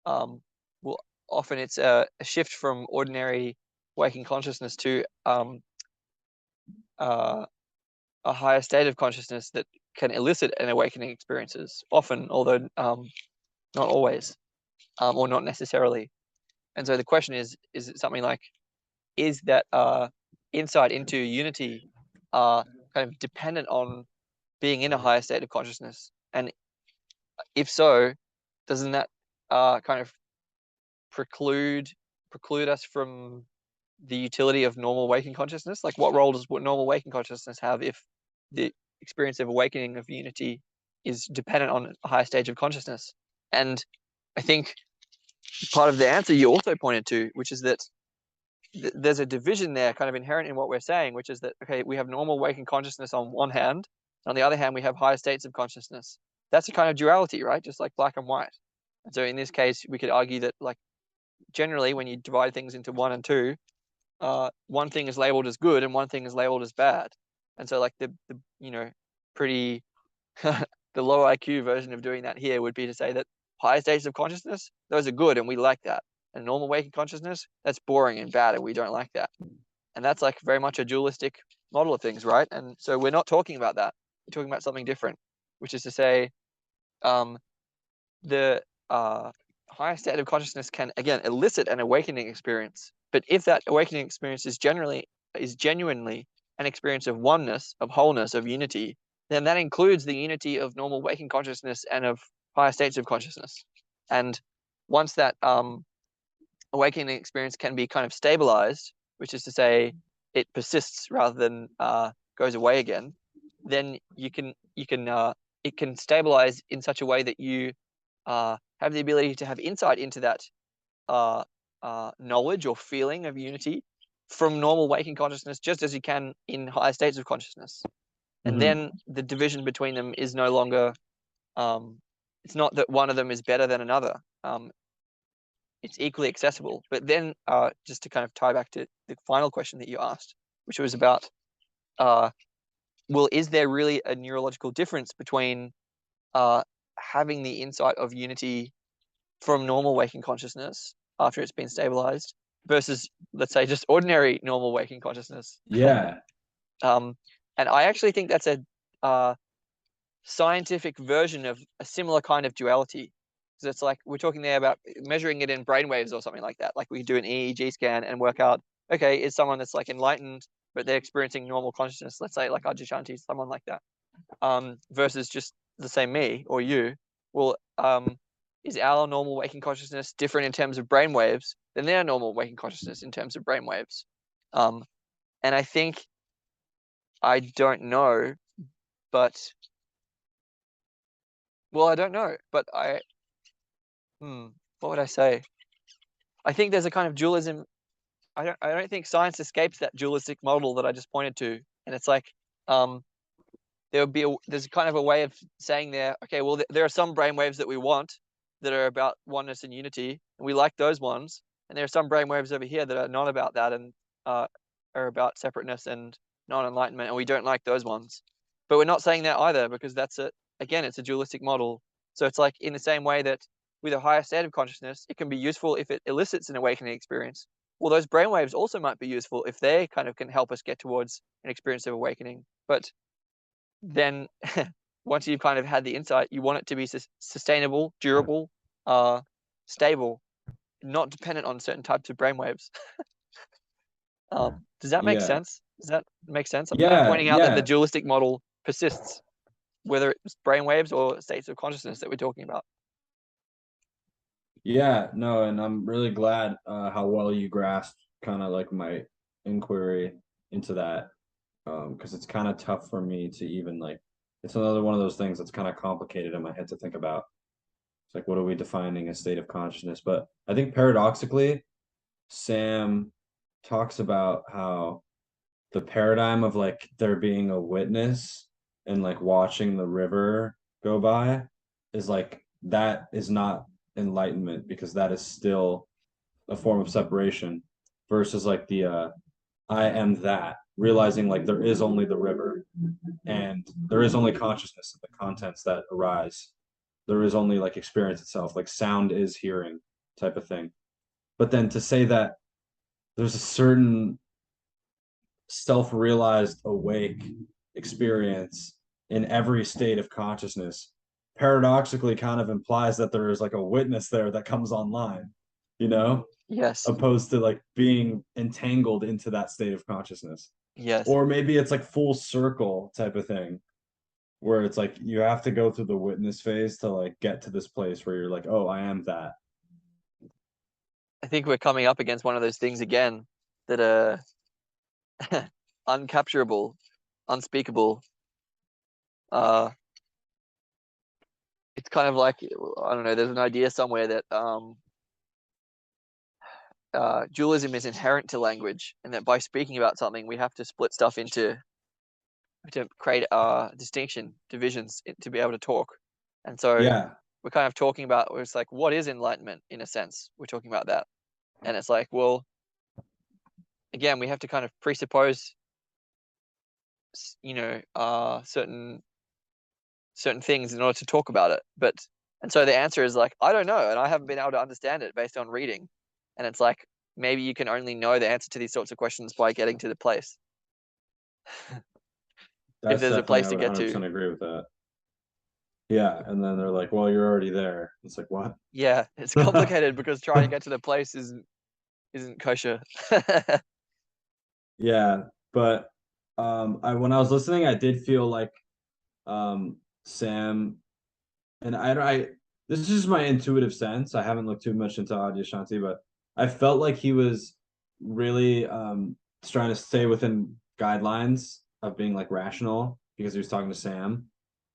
well, often it's a shift from ordinary waking consciousness to a higher state of consciousness that can elicit an awakening experiences, often, although not always, or not necessarily. And so the question is it something like, is that insight into unity kind of dependent on being in a higher state of consciousness? And if so, doesn't that kind of preclude us from the utility of normal waking consciousness? Like, what role does normal waking consciousness have if the experience of awakening of unity is dependent on a higher stage of consciousness? And I think part of the answer you also pointed to, which is that there's a division there kind of inherent in what we're saying, which is that, okay, we have normal waking consciousness on one hand, on the other hand, we have higher states of consciousness. That's a kind of duality, right? Just like black and white. And so in this case, we could argue that, like, generally when you divide things into one and two, one thing is labeled as good and one thing is labeled as bad. And so, like, the pretty the low IQ version of doing that here would be to say that higher states of consciousness, those are good and we like that. And normal waking consciousness, that's boring and bad and we don't like that. And that's like very much a dualistic model of things, right? And so we're not talking about that. We're talking about something different, which is to say, the higher state of consciousness can, again, elicit an awakening experience. But if that awakening experience is genuinely an experience of oneness, of wholeness, of unity, then that includes the unity of normal waking consciousness and of higher states of consciousness. And once that awakening experience can be kind of stabilized, which is to say it persists rather than goes away again, then it can stabilize in such a way that you have the ability to have insight into that knowledge or feeling of unity from normal waking consciousness, just as you can in higher states of consciousness. And then the division between them is no longer, it's not that one of them is better than another. It's equally accessible. But then just to kind of tie back to the final question that you asked, which was about, well, is there really a neurological difference between having the insight of unity from normal waking consciousness after it's been stabilized versus, let's say, just ordinary normal waking consciousness? Yeah. And I actually think that's a scientific version of a similar kind of duality. Because it's like we're talking there about measuring it in brainwaves or something like that. Like we do an EEG scan and work out, okay, is someone that's like enlightened, but they're experiencing normal consciousness, let's say like Adyashanti, someone like that, versus just the same me or you. Well, is our normal waking consciousness different in terms of brainwaves than their normal waking consciousness in terms of brainwaves? And I think, I don't know, but, well, I don't know, but what would I say? I think there's a kind of dualism. I don't think science escapes that dualistic model that I just pointed to. And it's like, there's kind of a way of saying there, okay, well, there are some brainwaves that we want that are about oneness and unity, and we like those ones. And there are some brainwaves over here that are not about that and are about separateness and non-enlightenment, and we don't like those ones. But we're not saying that either, because again, it's a dualistic model. So it's like, in the same way that with a higher state of consciousness, it can be useful if it elicits an awakening experience. Well, those brainwaves also might be useful if they kind of can help us get towards an experience of awakening. But then once you've kind of had the insight, you want it to be sustainable, durable, stable, not dependent on certain types of brainwaves. Does that make Yeah. sense? Does that make sense? I'm Yeah. pointing out that the Yeah. dualistic model persists, whether it's brainwaves or states of consciousness that we're talking about. Yeah. No, and I'm really glad how well you grasped kind of like my inquiry. into that because it's kind of tough for me to even like it's another one of those things that's kind of complicated in my head to think about. It's like what are we defining a state of consciousness? But I think paradoxically, Sam talks about how the paradigm of like there being a witness and like watching the river go by is like that is not enlightenment because that is still a form of separation versus like the I am that realizing like there is only the river and there is only consciousness of the contents that arise. There is only like experience itself, like sound is hearing type of thing. But then to say that there's a certain self-realized awake experience in every state of consciousness paradoxically kind of implies that there is like a witness there that comes online, you know, Yes. opposed to like being entangled into that state of consciousness. Yes. Or maybe it's like full circle type of thing where it's like you have to go through the witness phase to like get to this place where you're like, oh, I am that. I think we're coming up against one of those things again that are uncapturable, unspeakable. Uh, it's kind of like I don't know. There's an idea somewhere that dualism is inherent to language, and that by speaking about something, we have to split stuff into to create distinction, divisions to be able to talk. And so Yeah. we're kind of talking about it's like what is enlightenment in a sense. We're talking about that, and it's like well, again, we have to kind of presuppose certain things in order to talk about it. But and so the answer is like I don't know, and I haven't been able to understand it based on reading. And it's like maybe you can only know the answer to these sorts of questions by getting to the place. If That's there's a definitely, place I to would get to. 100% agree with that. Yeah. And then they're like, well, you're already there. It's like, what? Yeah, it's complicated because trying to get to the place isn't kosher. Yeah, but I when I was listening, I did feel like Sam and I this is just my intuitive sense. I haven't looked too much into Adyashanti, but I felt like he was really trying to stay within guidelines of being like rational because he was talking to Sam,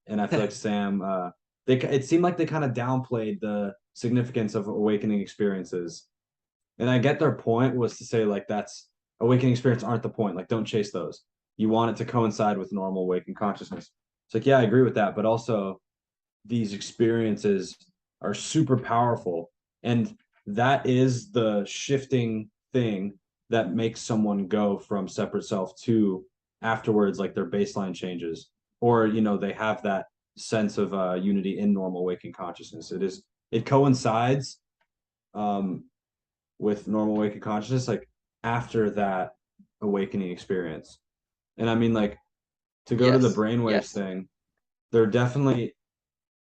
and I feel like Sam they it seemed like they kind of downplayed the significance of awakening experiences. And I get their point was to say like that's awakening experience aren't the point. Like don't chase those. You want it to coincide with normal waking consciousness. It's like, yeah, I agree with that. But also these experiences are super powerful. And that is the shifting thing that makes someone go from separate self to afterwards, like their baseline changes. Or, you know, they have that sense of unity in normal waking consciousness. It coincides um, with normal waking consciousness like after that awakening experience. And I mean like to go to the Yes, brainwaves yes. thing, they're definitely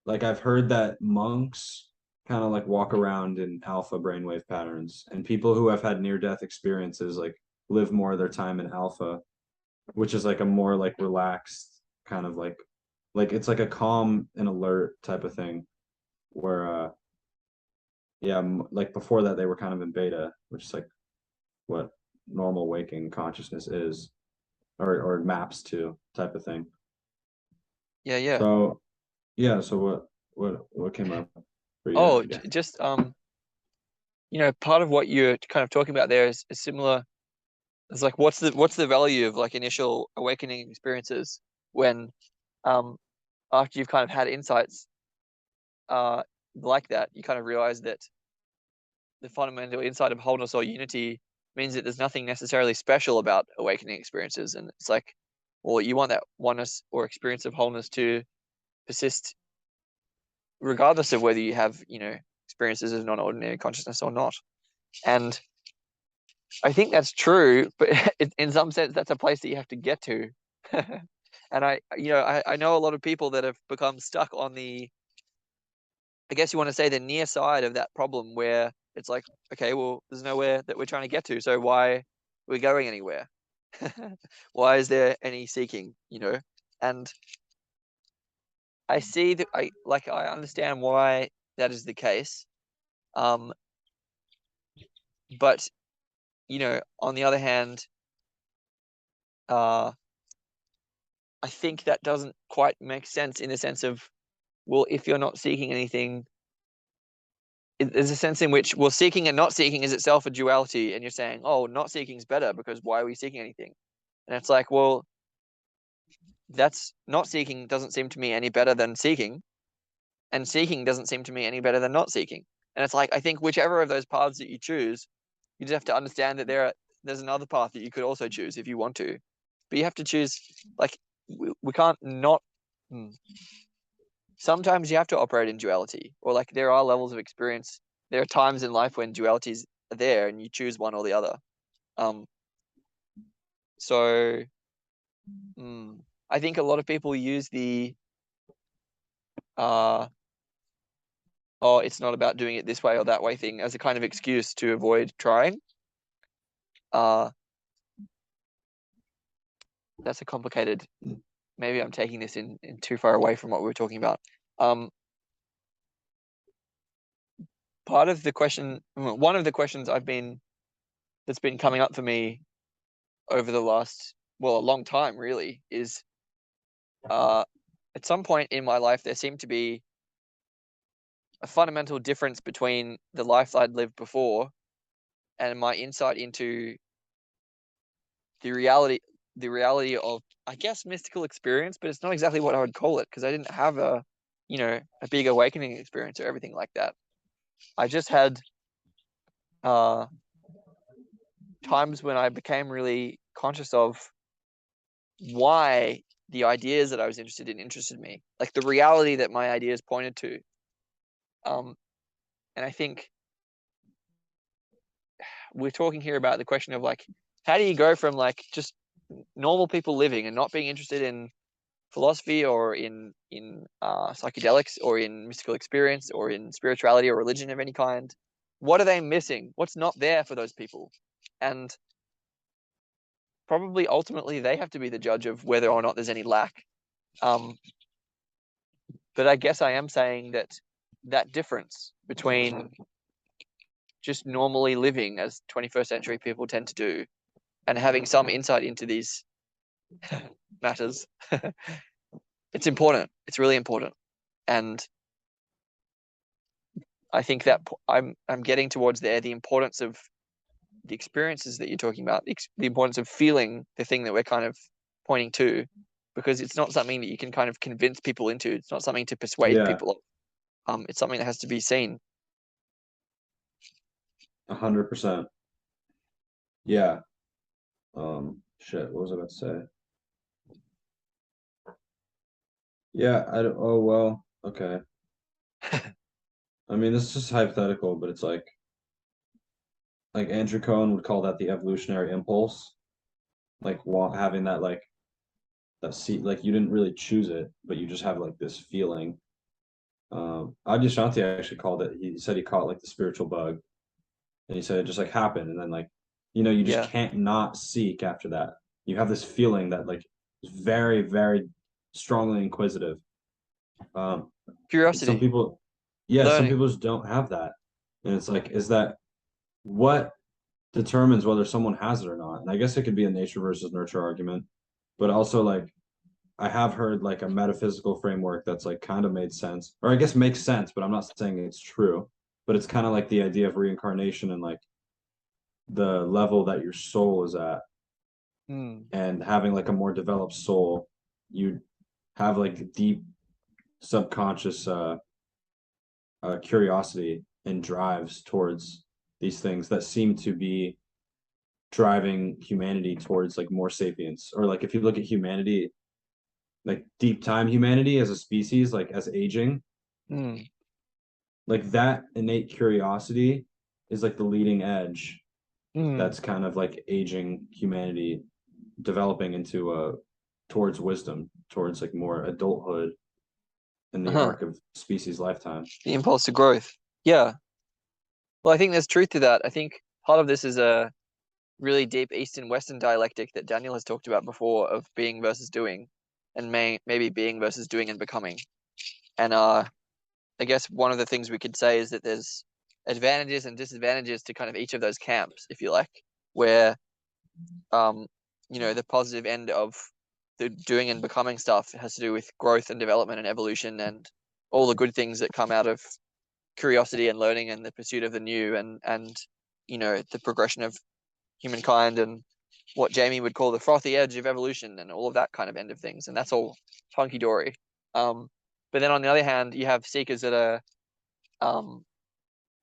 like I've heard that monks kind of like walk around in alpha brainwave patterns and people who have had near death experiences like live more of their time in alpha, which is like a more like relaxed kind of like it's like a calm and alert type of thing where yeah, like before that they were kind of in beta, which is like what normal waking consciousness is or maps to type of thing. Yeah, yeah. So yeah, so what came up for you? Oh, I guess. just part of what you're kind of talking about there is similar. It's like what's the value of like initial awakening experiences when um after you've kind of had insights uh like that, you kind of realize that the fundamental insight of wholeness or unity means that there's nothing necessarily special about awakening experiences. And it's like, well, you want that oneness or experience of wholeness to persist regardless of whether you have, experiences of non-ordinary consciousness or not. And I think that's true, but in some sense, that's a place that you have to get to. And I know a lot of people that have become stuck on I guess you want to say the near side of that problem where it's like, okay, well, there's nowhere that we're trying to get to, so why are we going anywhere? Why is there any seeking, And I see that I understand why that is the case. Um, but on the other hand, I think that doesn't quite make sense in the sense of, well, if you're not seeking anything, there's a sense in which, well, seeking and not seeking is itself a duality, and you're saying, oh, not seeking is better because why are we seeking anything? And it's like, well, that's not seeking doesn't seem to me any better than seeking, and seeking doesn't seem to me any better than not seeking. And it's like, I think whichever of those paths that you choose, you just have to understand that there's another path that you could also choose if you want to, but you have to choose. Like, we can't not. Sometimes you have to operate in duality, or like there are levels of experience. There are times in life when dualities are there, and you choose one or the other. Um, so I think a lot of people use the oh, it's not about doing it this way or that way thing as a kind of excuse to avoid trying. That's a complicated. Maybe I'm taking this in too far away from what we were talking about. Part of the question, one of the questions that's been coming up for me over the last, well, a long time really, is at some point in my life there seemed to be a fundamental difference between the life I'd lived before and my insight into the reality of, I guess, mystical experience, but it's not exactly what I would call it because I didn't have a big awakening experience or everything like that. I just had times when I became really conscious of why the ideas that I was interested in interested me, like the reality that my ideas pointed to. And I think we're talking here about the question of like, how do you go from like just normal people living and not being interested in philosophy or in psychedelics or in mystical experience or in spirituality or religion of any kind? What are they missing? What's not there for those people? And probably ultimately they have to be the judge of whether or not there's any lack. But I guess I am saying that that difference between just normally living as 21st century people tend to do and having some insight into these matters, it's important. It's really important. And I think that I'm getting towards there the importance of the experiences that you're talking about, the importance of feeling the thing that we're kind of pointing to, because it's not something that you can kind of convince people into. It's not something to persuade Yeah, people of. It's something that has to be seen. 100%. Yeah. Shit, what was I about to say? Yeah, I don't, oh well, okay. I mean, this is just hypothetical, but it's like Andrew Cohen would call that the evolutionary impulse, like having that that seat, like you didn't really choose it, but you just have like this feeling. Adyashanti actually called it. He said he caught like the spiritual bug, and he said it just like happened, and then like, you just Yeah. can't not seek after that. You have this feeling that like is very, very strongly inquisitive. Um, and some Curiosity, people, yeah, some learning. people just don't have that, and it's like, is that what determines whether someone has it or not? And I guess it could be a nature versus nurture argument, but also like I have heard like a metaphysical framework that's like kind of made sense, or I guess makes sense, but I'm not saying it's true. But it's kind of like the idea of reincarnation and like the level that your soul is at, and having like a more developed soul, you have like deep subconscious curiosity and drives towards these things that seem to be driving humanity towards like more sapience. Or like if you look at humanity, like deep time humanity as a species, like as aging, Mm. like that innate curiosity is like the leading edge Mm. that's kind of like aging humanity developing into a towards wisdom, towards like more adulthood in the Uh-huh. arc of species lifetime. The impulse to growth. Yeah. Well, I think there's truth to that. I think part of this is a really deep East and Western dialectic that Daniel has talked about before of being versus doing, and maybe being versus doing and becoming. And I guess one of the things we could say is that there's advantages and disadvantages to kind of each of those camps, if you like, where um, the positive end of the doing and becoming stuff has to do with growth and development and evolution and all the good things that come out of curiosity and learning and the pursuit of the new and the progression of humankind and what Jamie would call the frothy edge of evolution and all of that kind of end of things. And that's all hunky dory. But then on the other hand, you have seekers that are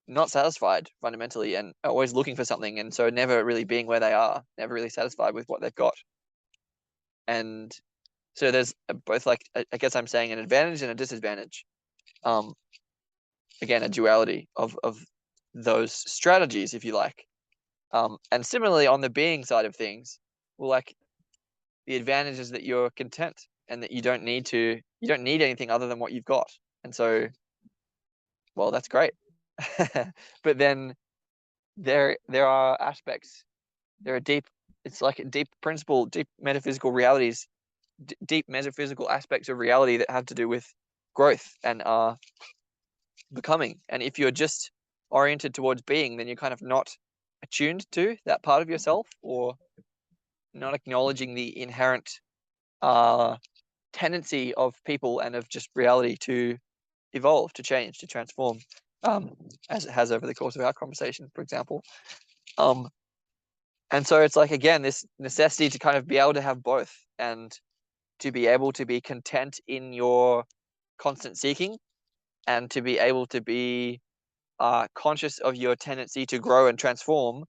not satisfied fundamentally and are always looking for something. And so never really being where they are, never really satisfied with what they've got. And so there's both, like, I guess I'm saying, an advantage and a disadvantage. Again, a duality of those strategies, if you like. And similarly, on the being side of things, well, like, the advantage is that you're content and that you don't need anything other than what you've got. And so, well, that's great. But then there are aspects, there are it's like a deep principle, deep metaphysical realities, deep metaphysical aspects of reality that have to do with growth and becoming. And if you're just oriented towards being, then you're kind of not attuned to that part of yourself, or not acknowledging the inherent tendency of people and of just reality to evolve, to change, to transform, as it has over the course of our conversation, for example. And so it's like, again, this necessity to kind of be able to have both and to be able to be content in your constant seeking and to be able to be conscious of your tendency to grow and transform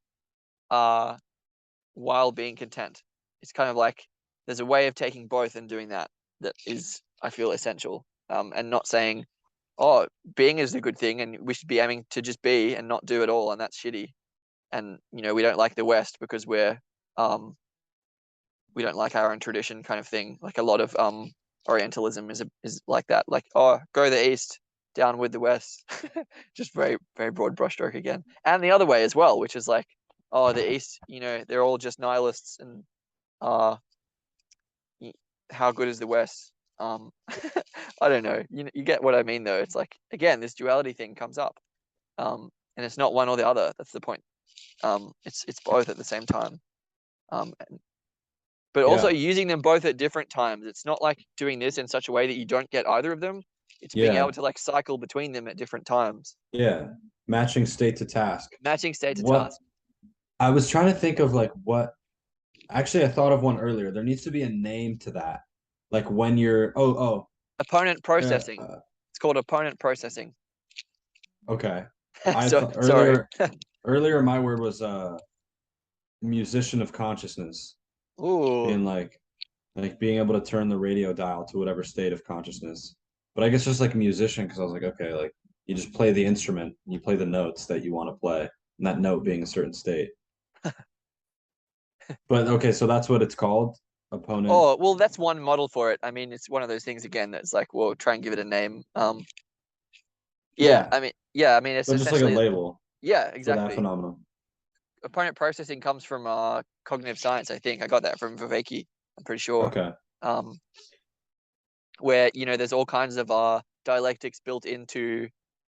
while being content. It's kind of like there's a way of taking both and doing that is, I feel, essential. And not saying, oh, being is a good thing and we should be aiming to just be and not do it all, and that's shitty. And we don't like the West because we don't like our own tradition, kind of thing. Like a lot of Orientalism is like that. Like, oh, go the East, down with the West. Just very, very broad brushstroke again. And the other way as well, which is like, oh, the East, they're all just nihilists, and how good is the West? I don't know. You get what I mean, though. It's like, again, this duality thing comes up, and it's not one or the other. That's the point. It's both at the same time, but also using them both at different times. It's not like doing this in such a way that you don't get either of them. It's being able to, like, cycle between them at different times. Yeah, matching state to task. Matching state to What task. I was trying to think of, like, what actually I thought of one earlier. There needs to be a name to that. Like when you're Opponent processing. It's called opponent processing. Okay. I So, thought sorry. earlier my word was musician of consciousness. Ooh. Being like being able to turn the radio dial to whatever state of consciousness. But I guess just like a musician, because I was like, okay, like you just play the instrument, you play the notes that you want to play, and that note being a certain state. But okay, so that's what it's called, opponent. Oh, well, that's one model for it. I mean, it's one of those things, again, that's like, we'll try and give it a name. Yeah, I mean, it's so just like a essentially, label yeah, for that exactly. phenomenon. Opponent processing comes from cognitive science, I think. I got that from Viveki, I'm pretty sure. Okay. Where there's all kinds of dialectics built into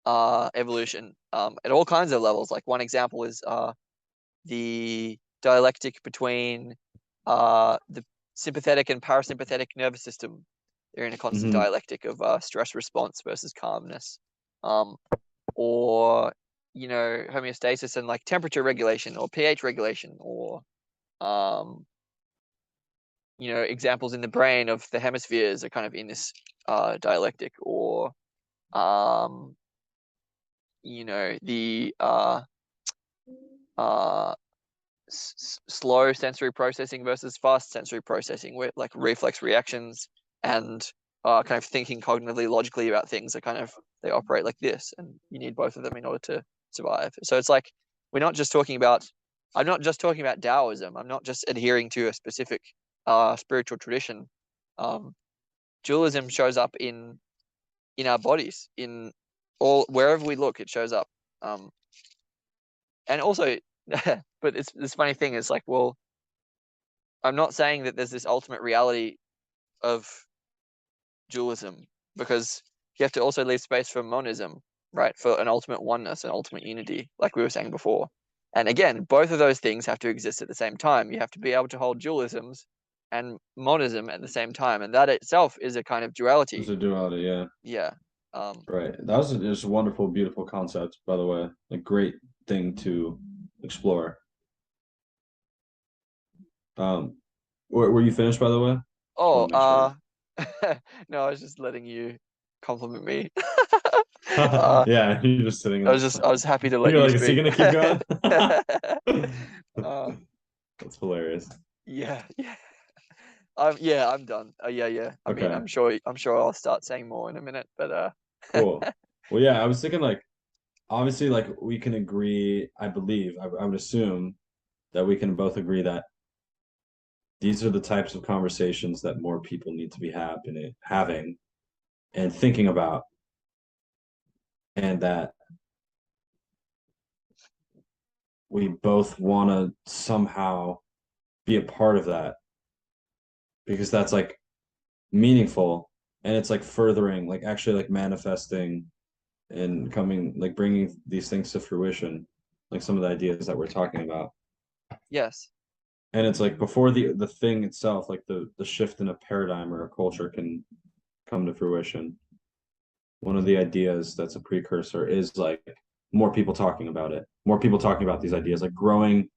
evolution at all kinds of levels. Like, one example is the dialectic between the sympathetic and parasympathetic nervous system. They're in a constant dialectic of stress response versus calmness, or homeostasis and, like, temperature regulation or pH regulation, or examples in the brain of the hemispheres are kind of in this dialectic, or the slow sensory processing versus fast sensory processing, where, like, reflex reactions and kind of thinking cognitively, logically about things are kind of, they operate like this, and you need both of them in order to survive. So it's like, I'm not just talking about Taoism. I'm not just adhering to a specific spiritual tradition. Dualism shows up in our bodies, in wherever we look, it shows up. And also, but it's this funny thing. It's like, well, I'm not saying that there's this ultimate reality of dualism, because you have to also leave space for monism, right? For an ultimate oneness, an ultimate unity, like we were saying before. And again, both of those things have to exist at the same time. You have to be able to hold dualisms and monism at the same time, and that itself is a kind of There's duality. a duality, yeah. Yeah. Um, Right. That was just a wonderful, beautiful concept, by the way. A great thing to explore. Um, were you finished, by the way? Just oh, want to make sure. no, I was just letting you compliment me. Yeah, you're just sitting I in the was just I sun. was happy to let You're you like, is he speak. gonna keep going? uh, That's hilarious. yeah, yeah. I'm done. Yeah, yeah. I mean, Okay, I'm sure I'll start saying more in a minute, but cool. Well, yeah, I was thinking like obviously like we can agree, I believe, I would assume that we can both agree that these are the types of conversations that more people need to be having and thinking about, and that we both want to somehow be a part of that because that's like meaningful and it's like furthering, like actually like manifesting and coming, like bringing these things to fruition, like some of the ideas that we're talking about. yes. And it's like before the thing itself, like the shift in a paradigm or a culture can come to fruition. One of the ideas that's a precursor is like more people talking about it, more people talking about these ideas, like growing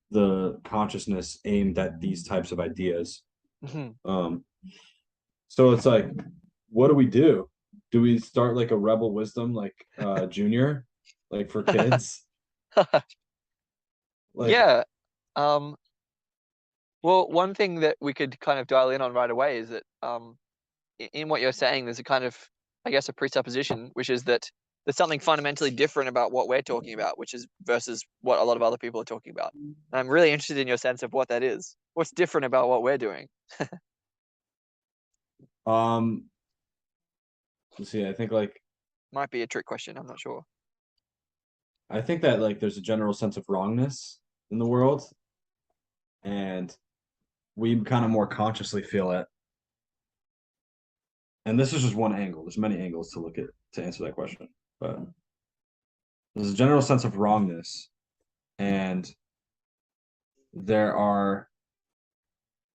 the consciousness aimed at these types of ideas. Mhm. Um, so it's like, what do we do? Do we start like a rebel wisdom, like junior, like for kids? Like, Yeah. Um, well, one thing that we could kind of dial in on right away is that in what you're saying, there's a kind of, I guess, a presupposition, which is that there's something fundamentally different about what we're talking about, which is versus what a lot of other people are talking about. And I'm really interested in your sense of what that is. What's different about what we're doing? um, let's see, I think like Might be a trick question. I'm not sure. I think that like there's a general sense of wrongness in the world, and we kind of more consciously feel it. And this is just one angle. There's many angles to look at to answer that question, but there's a general sense of wrongness, and there are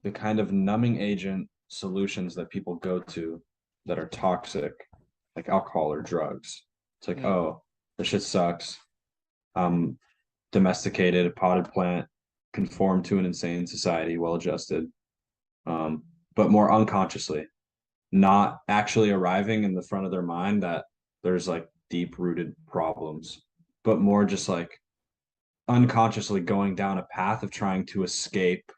the kind of numbing agent solutions that people go to that are toxic, like alcohol or drugs. It's like, Mm, oh, this shit sucks. I'm domesticated, a potted plant, conform to an insane society, well adjusted, but more unconsciously, not actually arriving in the front of their mind that there's like deep rooted problems, but more just like unconsciously going down a path of trying to escape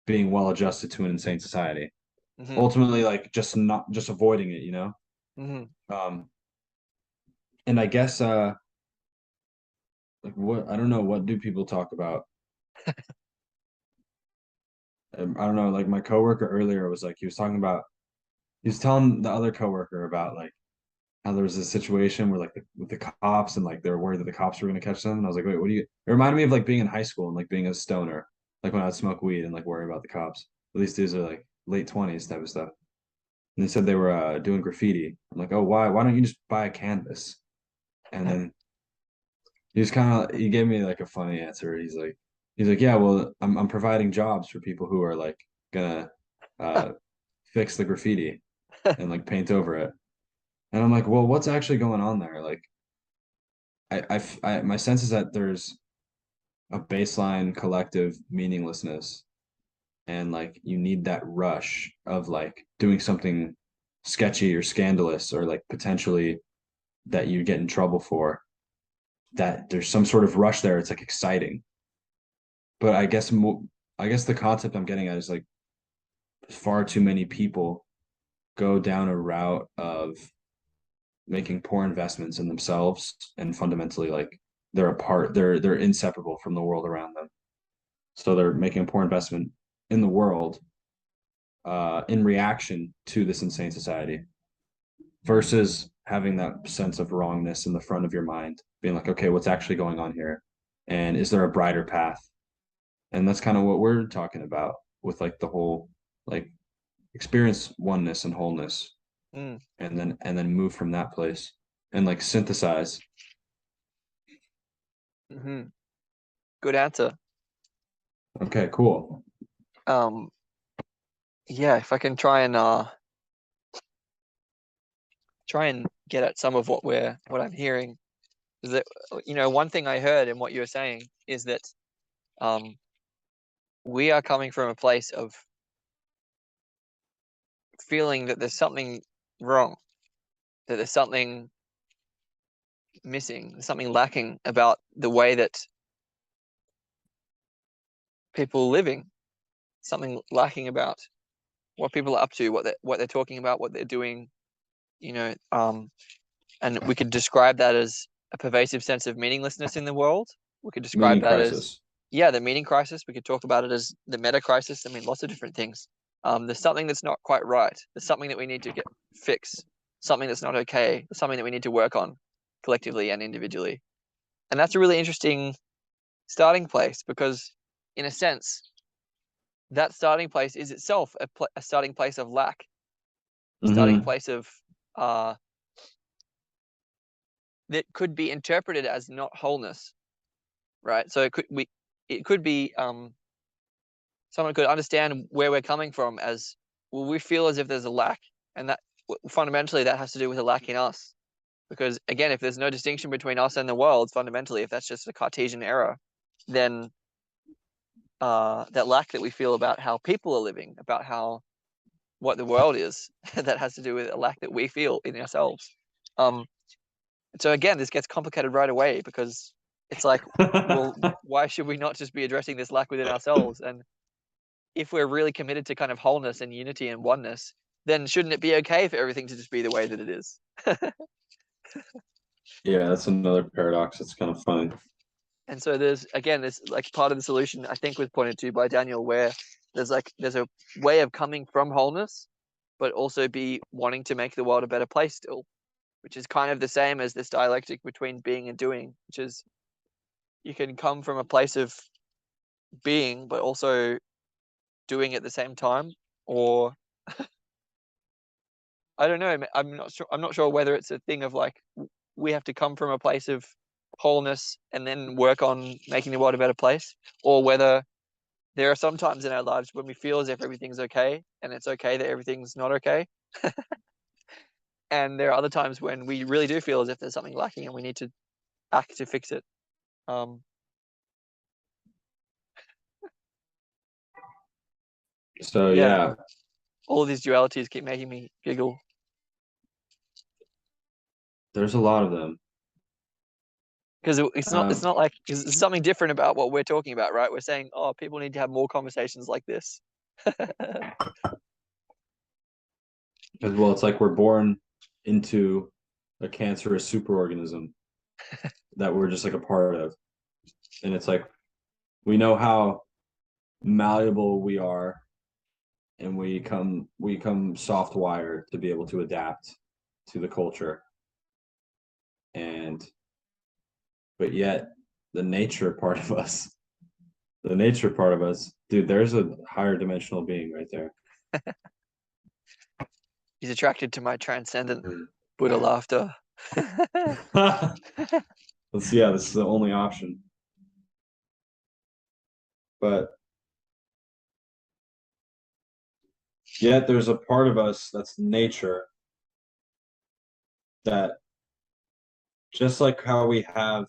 being well adjusted to an insane society. hmm Ultimately, like just avoiding it, you know? hmm Um, and I guess like what I don't know, what do people talk about? I don't know, like my coworker earlier was like he was talking about he was telling the other coworker about like how there was this situation where like with the cops and like they were worried that the cops were gonna catch them. And I was like, wait, what do you it reminded me of like being in high school and like being a stoner, like when I would smoke weed and like worry about the cops. At least these are like late 20s type of stuff. And they said they were doing graffiti. I'm like, oh, why? Why don't you just buy a canvas? And then he gave me like a funny answer. He's like, yeah, well, I'm providing jobs for people who are like gonna uh fix the graffiti and like paint over it. And I'm like, well, what's actually going on there? Like, my sense is that there's a baseline collective meaninglessness, and like you need that rush of like doing something sketchy or scandalous or like potentially that you get in trouble for. That there's some sort of rush there. It's like exciting, but I guess the concept I'm getting at is like far too many people go down a route of making poor investments in themselves and fundamentally like they're inseparable from the world around them, so they're making a poor investment in the world in reaction to this insane society versus having that sense of wrongness in the front of your mind being like, okay, what's actually going on here, and is there a brighter path? And that's kind of what we're talking about with like the whole like experience oneness and wholeness, mm. and then move from that place and like synthesize. hmm good answer. Okay, cool. Yeah, if I can try and get at some of what I'm hearing is that one thing I heard in what you were saying is that um we are coming from a place of feeling that there's something wrong, that there's something missing, there's something lacking about the way that people are living, something lacking about what people are up to, what they're talking about, what they're doing, and we could describe that as a pervasive sense of meaninglessness in the world. We could describe Meaning that as, crisis. yeah, the meaning crisis. We could talk about it as the meta crisis. I mean, lots of different things. There's something that's not quite right. There's something that we need to get fix. Something that's not okay. Something that we need to work on collectively and individually. And that's a really interesting starting place because, in a sense, that starting place is itself a starting place of lack, a starting Mm-hmm. place of that could be interpreted as not wholeness, right? So it could be someone could understand where we're coming from as, well, we feel as if there's a lack, and that fundamentally that has to do with a lack in us. Because again, if there's no distinction between us and the world, fundamentally, if that's just a Cartesian error, then that lack that we feel about how people are living, about how what the world is, that has to do with a lack that we feel in ourselves. So again, this gets complicated right away because it's like, well, why should we not just be addressing this lack within ourselves? And if we're really committed to kind of wholeness and unity and oneness, then shouldn't it be okay for everything to just be the way that it is? Yeah, that's another paradox. It's kind of funny. And so there's again this like part of the solution I think was pointed to by Daniel, where there's a way of coming from wholeness, but also be wanting to make the world a better place still, which is kind of the same as this dialectic between being and doing, which is you can come from a place of being, but also doing at the same time, or I don't know. I'm not sure. I'm not sure whether it's a thing of like we have to come from a place of wholeness and then work on making the world a better place, or whether there are some times in our lives when we feel as if everything's okay and it's okay that everything's not okay. And there are other times when we really do feel as if there's something lacking and we need to act to fix it. Um, So yeah, yeah, all of these dualities keep making me giggle there's a lot of them. because it's Um, not like there's something different about what we're talking about, right? We're saying, oh, people need to have more conversations like this. as well, it's like we're born into a cancerous superorganism that we're just like a part of. And it's like we know how malleable we are and we come soft wired to be able to adapt to the culture. And but yet the nature part of us, the nature part of us, dude, there's a higher dimensional being right there. He's attracted to my transcendent Buddha laughter. Let's yeah, this is the only option. But yet there's a part of us that's nature that just like how we have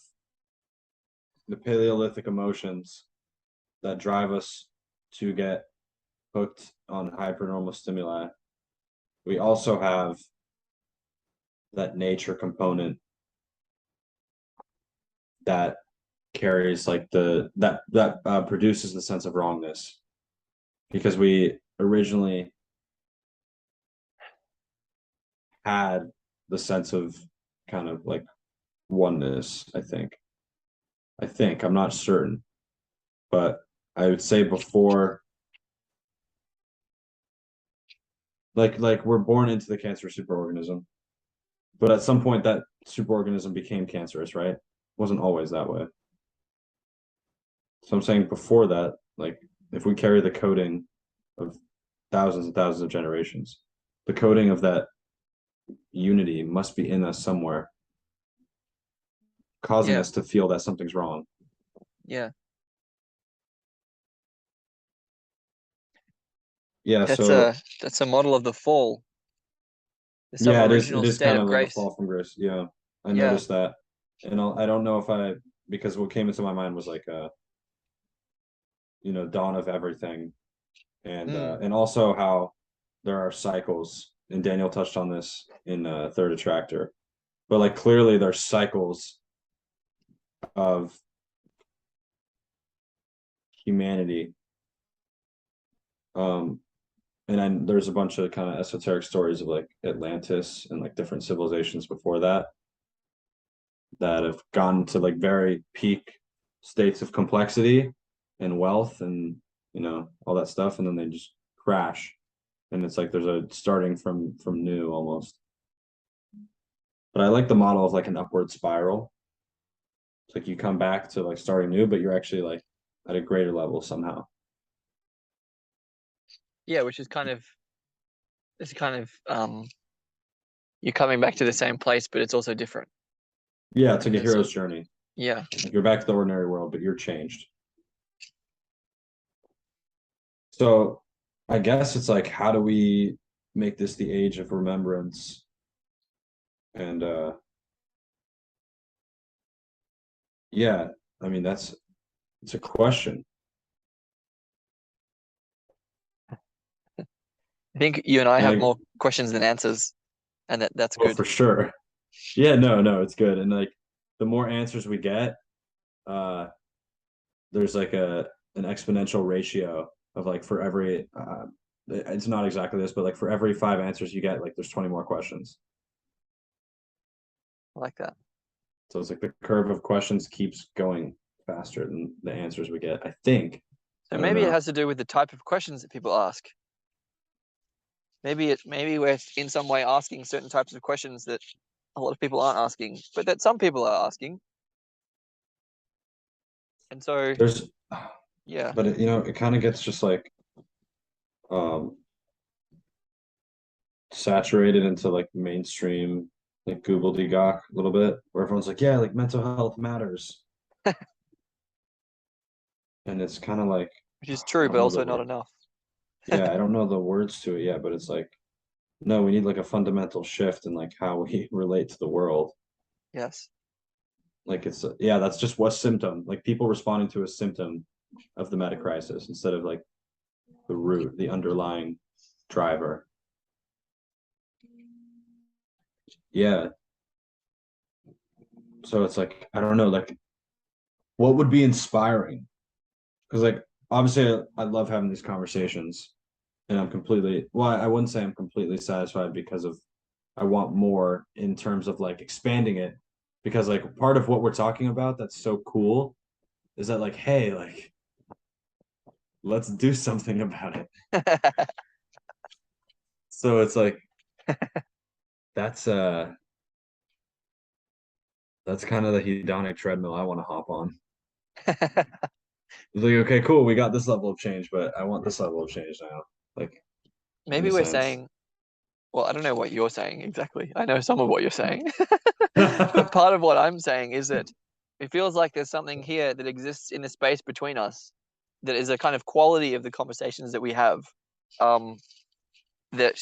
the Paleolithic emotions that drive us to get hooked on hypernormal stimuli, we also have that nature component that carries like that produces the sense of wrongness because we originally had the sense of kind of like oneness, I think I'm not certain, but I would say before like we're born into the cancer superorganism, but at some point that superorganism became cancerous, right? It wasn't always that way. So I'm saying before that, like if we carry the coding of thousands and thousands of generations, the coding of that unity must be in us somewhere, causing Yeah, us to feel that something's wrong. yeah. Yeah, That's so a model of the fall. There's some yeah, it is. original It is state kind of of like a grace. fall from grace. Yeah, I Yeah. noticed that, and I don't know if I because what came into my mind was like dawn of everything, Mm. and also how there are cycles, and Daniel touched on this in Third Attractor, but like clearly there's cycles of humanity. Um, and then there's a bunch of kind of esoteric stories of like Atlantis and like different civilizations before that have gone to like very peak states of complexity and wealth and all that stuff, and then they just crash, and it's like there's a starting from new almost. But I like the model of like an upward spiral. It's like you come back to like starting new, but you're actually like at a greater level somehow. Yeah, which is kind of you're coming back to the same place, but it's also different. Yeah, it's like And a there's hero's some journey. yeah. Like you're back to the ordinary world, but you're changed. So I guess it's like, how do we make this the age of remembrance? And yeah, I mean that's it's a question. I think you and I And have more questions than answers, and that's oh, good. for sure. Yeah, no, it's good. And like the more answers we get, uh there's like an exponential ratio of like for every it's not exactly this, but like for every five answers you get, like there's 20 more questions. I like that. So it's like the curve of questions keeps going faster than the answers we get, I think. So I don't maybe it know. has to do with the type of questions that people ask. Maybe we're in some way asking certain types of questions that a lot of people aren't asking, but that some people are asking. And so, There's yeah, but it kind of gets just like um saturated into like mainstream like gobbledygook a little bit, where everyone's like, yeah, like mental health matters. And it's kind of like which is I true, don't but know the also not word. enough. Yeah, I don't know the words to it yet, but it's like, no, we need like a fundamental shift in like how we relate to the world. Yes. Like it's yeah, that's just what symptom, like people responding to a symptom of the meta crisis instead of like the root, the underlying driver. Yeah. So it's like, I don't know, like what would be inspiring? Because like obviously I love having these conversations, and I'm completely, well, I wouldn't say I'm completely satisfied because of I want more in terms of like expanding it, because like part of what we're talking about that's so cool is that like, hey, like let's do something about it. So it's like that's uh that's kind of the hedonic treadmill I want to hop on. It's like, okay, cool, we got this level of change, but I want this level of change now. Like in Maybe a we're sense. saying, well, I don't know what you're saying exactly. I know some of what you're saying, but part of what I'm saying is that it feels like there's something here that exists in the space between us that is a kind of quality of the conversations that we have, um, that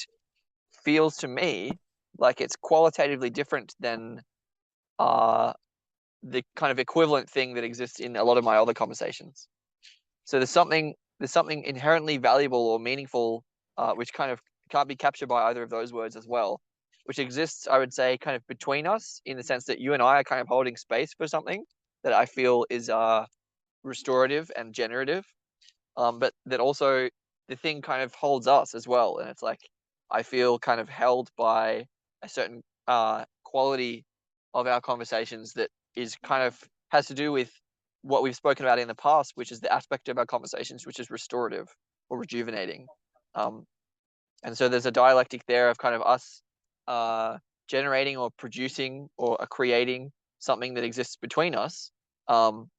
feels to me like it's qualitatively different than uh, the kind of equivalent thing that exists in a lot of my other conversations. So there's something inherently valuable or meaningful, which kind of can't be captured by either of those words as well, which exists, I would say, kind of between us in the sense that you and I are kind of holding space for something that I feel is restorative and generative, but that also the thing kind of holds us as well, and it's like I feel kind of held by a certain quality of our conversations that is kind of has to do with what we've spoken about in the past, which is the aspect of our conversations which is restorative or rejuvenating. Um, and so there's a dialectic there of kind of us uh, generating or producing or creating something that exists between us, um,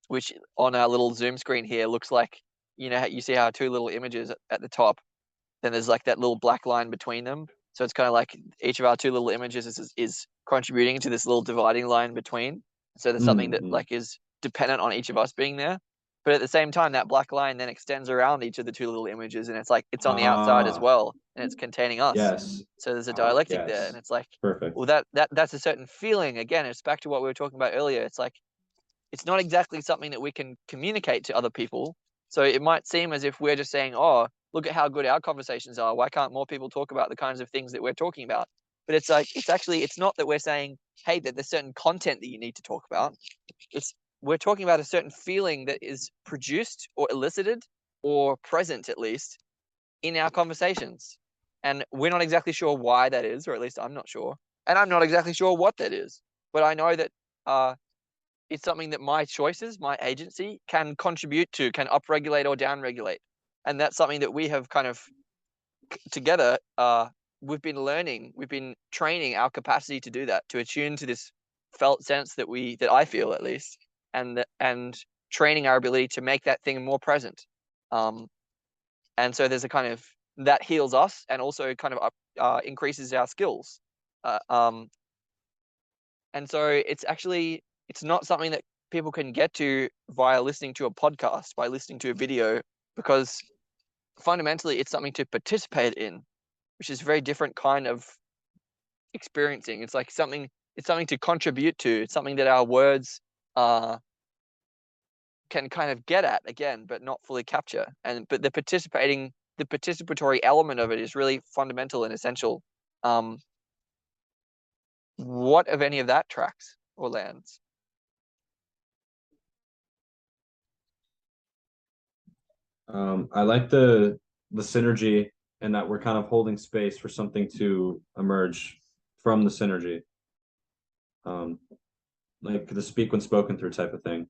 which on our little Zoom screen here looks like, you see how two little images at the top, then there's like that little black line between them. So it's kind of like each of our two little images is contributing to this little dividing line between. So there's something that Mm-hmm. like is dependent on each of us being there. But at the same time, that black line then extends around each of the two little images, and it's like it's on the outside as well, and it's containing us. Yes. So there's a dialectic there, and Yes. it's like, Perfect. well, that's a certain feeling. Again, it's back to what we were talking about earlier. It's like it's not exactly something that we can communicate to other people. So it might seem as if we're just saying, "Oh, look at how good our conversations are. Why can't more people talk about the kinds of things that we're talking about?" But it's like it's not that we're saying, "Hey, that there's certain content that you need to talk about." It's we're talking about a certain feeling that is produced or elicited or present at least in our conversations. And we're not exactly sure why that is, or at least I'm not sure. And I'm not exactly sure what that is. But I know that it's something that my choices, my agency can contribute to, can upregulate or downregulate. And that's something that we have kind of together, we've been learning, we've been training our capacity to do that, to attune to this felt sense that I feel at least, and training our ability to make that thing more present. And so there's a kind of that heals us and also kind of increases our skills. Uh, um, and so it's not something that people can get to via listening to a podcast, by listening to a video, because fundamentally it's something to participate in, which is a very different kind of experiencing. It's something to contribute to. It's something that our words can kind of get at again, but not fully capture. But the participatory element of it is really fundamental and essential. What of any of that tracks or lands? I like the synergy and that we're kind of holding space for something to emerge from the synergy. Um, like the speak when spoken through type of thing.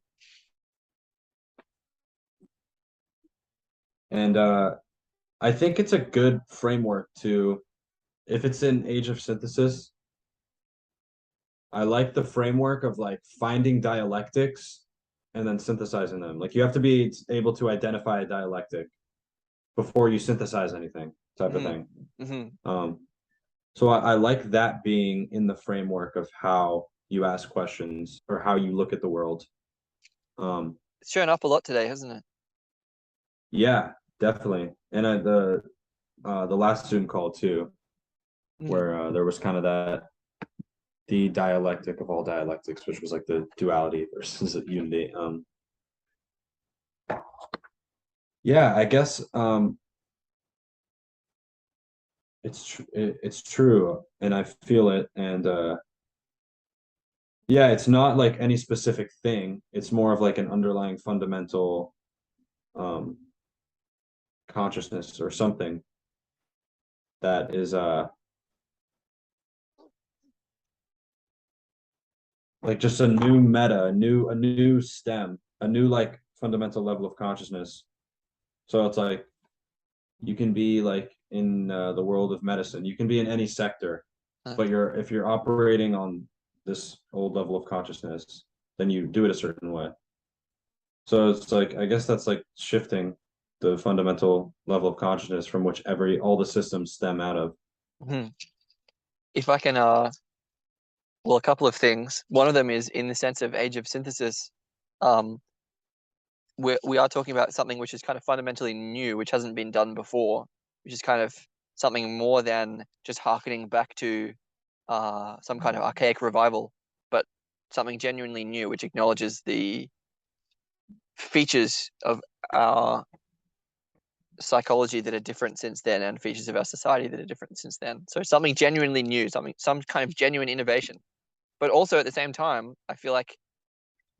And I think it's a good framework to, if it's an age of synthesis, I like the framework of like finding dialectics and then synthesizing them. Like you have to be able to identify a dialectic before you synthesize anything, type of thing. Um, so I like that being in the framework of how you ask questions or how you look at the world. It's shown up a lot today, hasn't it? Yeah, definitely. And the last Zoom call too, where there was kind of that the dialectic of all dialectics, which was like the duality versus unity. Yeah, I guess it's true, and I feel it, and yeah, it's not like any specific thing. It's more of like an underlying fundamental um consciousness or something that is like just a new meta, a new stem, a new like fundamental level of consciousness. So it's like you can be like in the world of medicine, you can be in any sector, but if you're operating on this old level of consciousness, then you do it a certain way. So it's like I guess that's like shifting the fundamental level of consciousness from which all the systems stem out of. If I can, well, a couple of things. One of them is in the sense of age of synthesis. Um, we are talking about something which is kind of fundamentally new, which hasn't been done before, which is kind of something more than just harkening back to some kind of archaic revival, but something genuinely new, which acknowledges the features of our psychology that are different since then and features of our society that are different since then. So something genuinely new, some kind of genuine innovation. But also at the same time, I feel like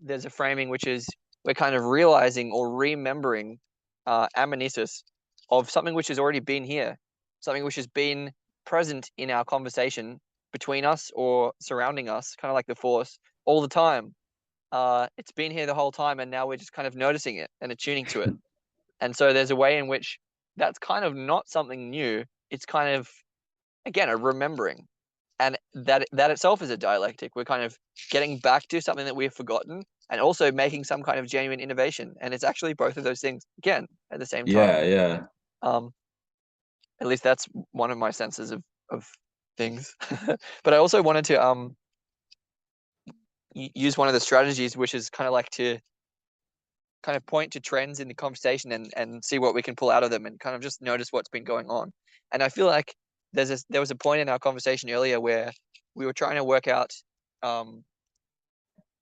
there's a framing which is we're kind of realizing or remembering amnesis of something which has already been here, something which has been present in our conversation between us or surrounding us, kind of like the force, all the time. It's been here the whole time, and now we're just kind of noticing it and attuning to it. And so there's a way in which that's kind of not something new. It's kind of, again, a remembering. And that itself is a dialectic. We're kind of getting back to something that we've forgotten and also making some kind of genuine innovation. And it's actually both of those things, again, at the same time. Yeah. Um, at least that's one of my senses of things. But I also wanted to use one of the strategies, which is kind of like to kind of point to trends in the conversation and see what we can pull out of them and kind of just notice what's been going on. And I feel like there was a point in our conversation earlier where we were trying to work out, um,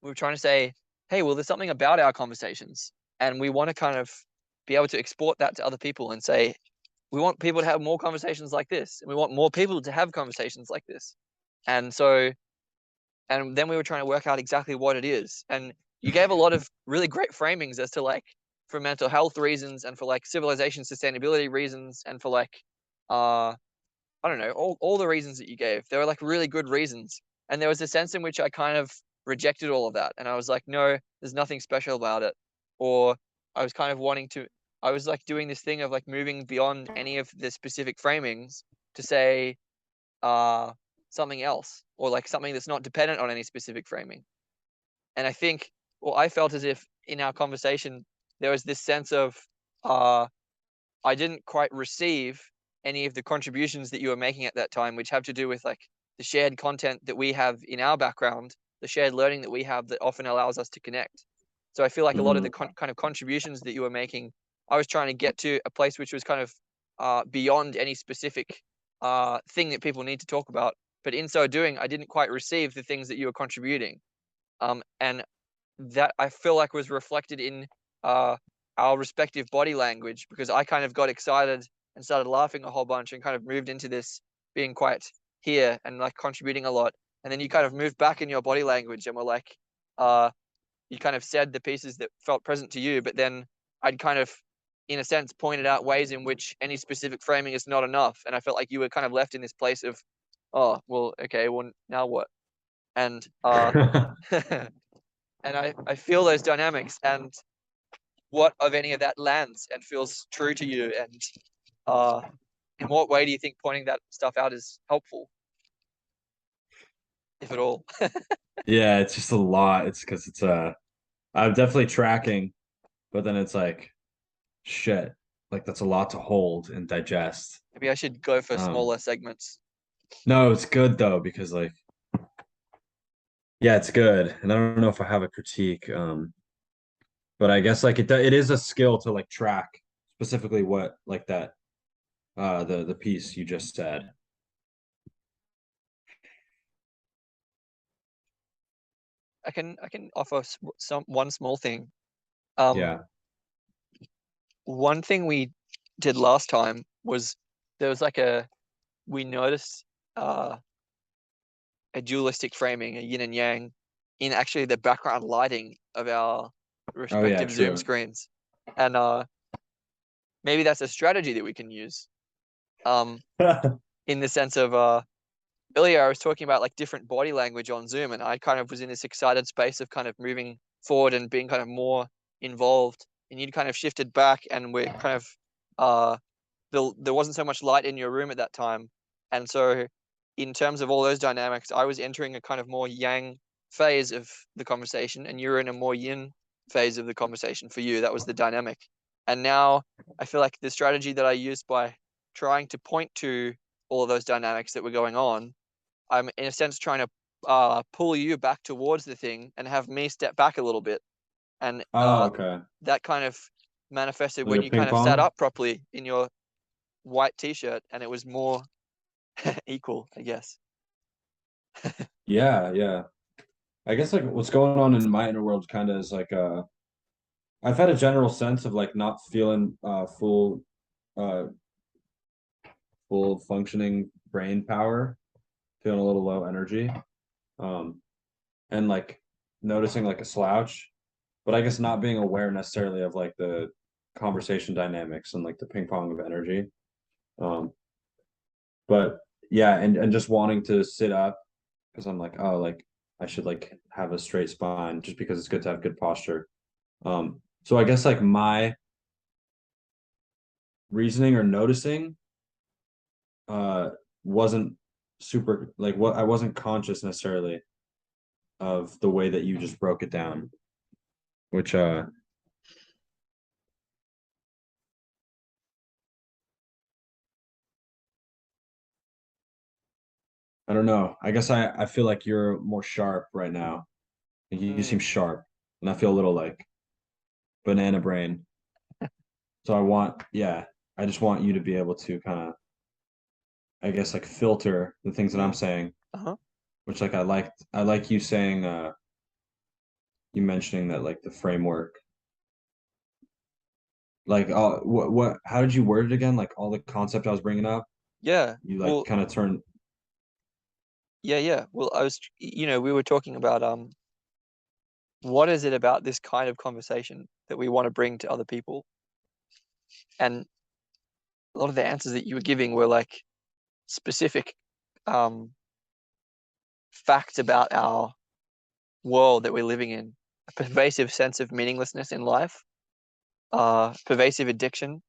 we were trying to say, hey, well, there's something about our conversations, and we want to kind of be able to export that to other people and say, we want people to have more conversations like this, and we want more people to have conversations like this. And so, and then we were trying to work out exactly what it is. And you gave a lot of really great framings as to like for mental health reasons and for like civilization sustainability reasons and for like I don't know, all the reasons that you gave. They were like really good reasons. And there was a sense in which I kind of rejected all of that. And I was like, no, there's nothing special about it. Or I was kind of I was like doing this thing of like moving beyond any of the specific framings to say uh, something else or like something that's not dependent on any specific framing. And I think, well, I felt as if in our conversation, there was this sense of, uh, I didn't quite receive any of the contributions that you were making at that time, which have to do with like the shared content that we have in our background, the shared learning that we have that often allows us to connect. So I feel like a lot of the kind of contributions that you were making, I was trying to get to a place which was kind of beyond any specific thing that people need to talk about. But in so doing, I didn't quite receive the things that you were contributing. And that I feel like was reflected in uh, our respective body language because I kind of got excited and started laughing a whole bunch and kind of moved into this being quite here and like contributing a lot. And then you kind of moved back in your body language and were like, you kind of said the pieces that felt present to you, but then I'd kind of, in a sense, pointed out ways in which any specific framing is not enough. And I felt like you were kind of left in this place of, oh, well, okay, well, now what? And and I feel those dynamics and what of any of that lands and feels true to you and uh in what way do you think pointing that stuff out is helpful, if at all? Yeah, it's just a lot. It's because I'm definitely tracking, but then it's like shit. Like that's a lot to hold and digest. Maybe I should go for Um, smaller segments. no, it's good though, because like yeah, it's good. And I don't know if I have a critique. But I guess like it is a skill to like track specifically what like that the piece you just said. I can offer some one small thing. um Yeah. One thing we did last time was there was like a we noticed a dualistic framing, a yin and yang, in actually the background lighting of our Oh yeah, respective Zoom true. screens. And maybe that's a strategy that we can use. In the sense of earlier I was talking about like different body language on Zoom, and I kind of was in this excited space of kind of moving forward and being kind of more involved. And you'd kind of shifted back, and we're kind of there wasn't so much light in your room at that time, and so in terms of all those dynamics, I was entering a kind of more yang phase of the conversation, and you're in a more yin phase of the conversation. For you, that was the dynamic. And now I feel like the strategy that I used by trying to point to all of those dynamics that were going on, I'm in a sense trying to pull you back towards the thing and have me step back a little bit. And Oh, okay. that kind of manifested Like when a you ping kind of sat pong? up properly in your white t-shirt, and it was more equal, I guess. Yeah, yeah. I guess like what's going on in my inner world kind of is like I've had a general sense of like not feeling uh full functioning brain power, feeling a little low energy. Um and like noticing like a slouch, but I guess not being aware necessarily of like the conversation dynamics and like the ping pong of energy. Um, but yeah, and just wanting to sit up because I'm like, oh, like I should like have a straight spine just because it's good to have good posture. So I guess like my reasoning or noticing uh wasn't super like what I wasn't conscious necessarily of the way that you just broke it down, which I don't know. I guess I feel like you're more sharp right now. You seem Mm. sharp, and I feel a little like banana brain. So I just want you to be able to kind of, I guess, like filter the things that I'm Mm. saying, Uh-huh. which like I like you saying, you mentioning that like the framework, like, how did you word it again? Like all the concept I was bringing up, Yeah. you like Well, kind of turn, yeah. Well, we were talking about what is it about this kind of conversation that we want to bring to other people? And a lot of the answers that you were giving were like specific um facts about our world that we're living in, a pervasive sense of meaninglessness in life, pervasive addiction,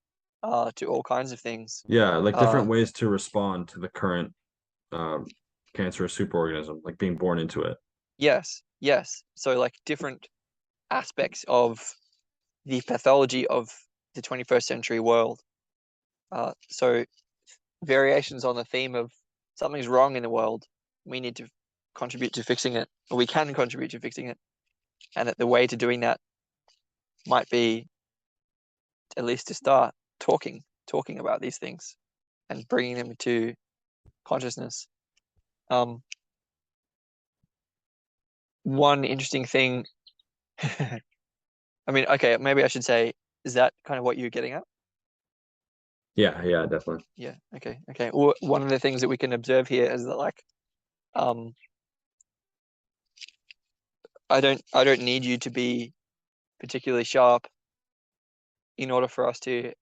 to all kinds of things. yeah, like Uh, different ways to respond to the current um cancerous superorganism, like being born into it. yes, yes. So like different aspects of the pathology of the 21st century world. So variations on the theme of something's wrong in the world. We need to contribute to fixing it, or we can contribute to fixing it, and that the way to doing that might be at least to start talking about these things and bringing them to consciousness. Um, One interesting thing, I mean, okay, maybe I should say, is that kind of what you're getting at? Yeah, yeah, definitely. Yeah, okay. Well, one of the things that we can observe here is that like, um, I don't need you to be particularly sharp in order for us to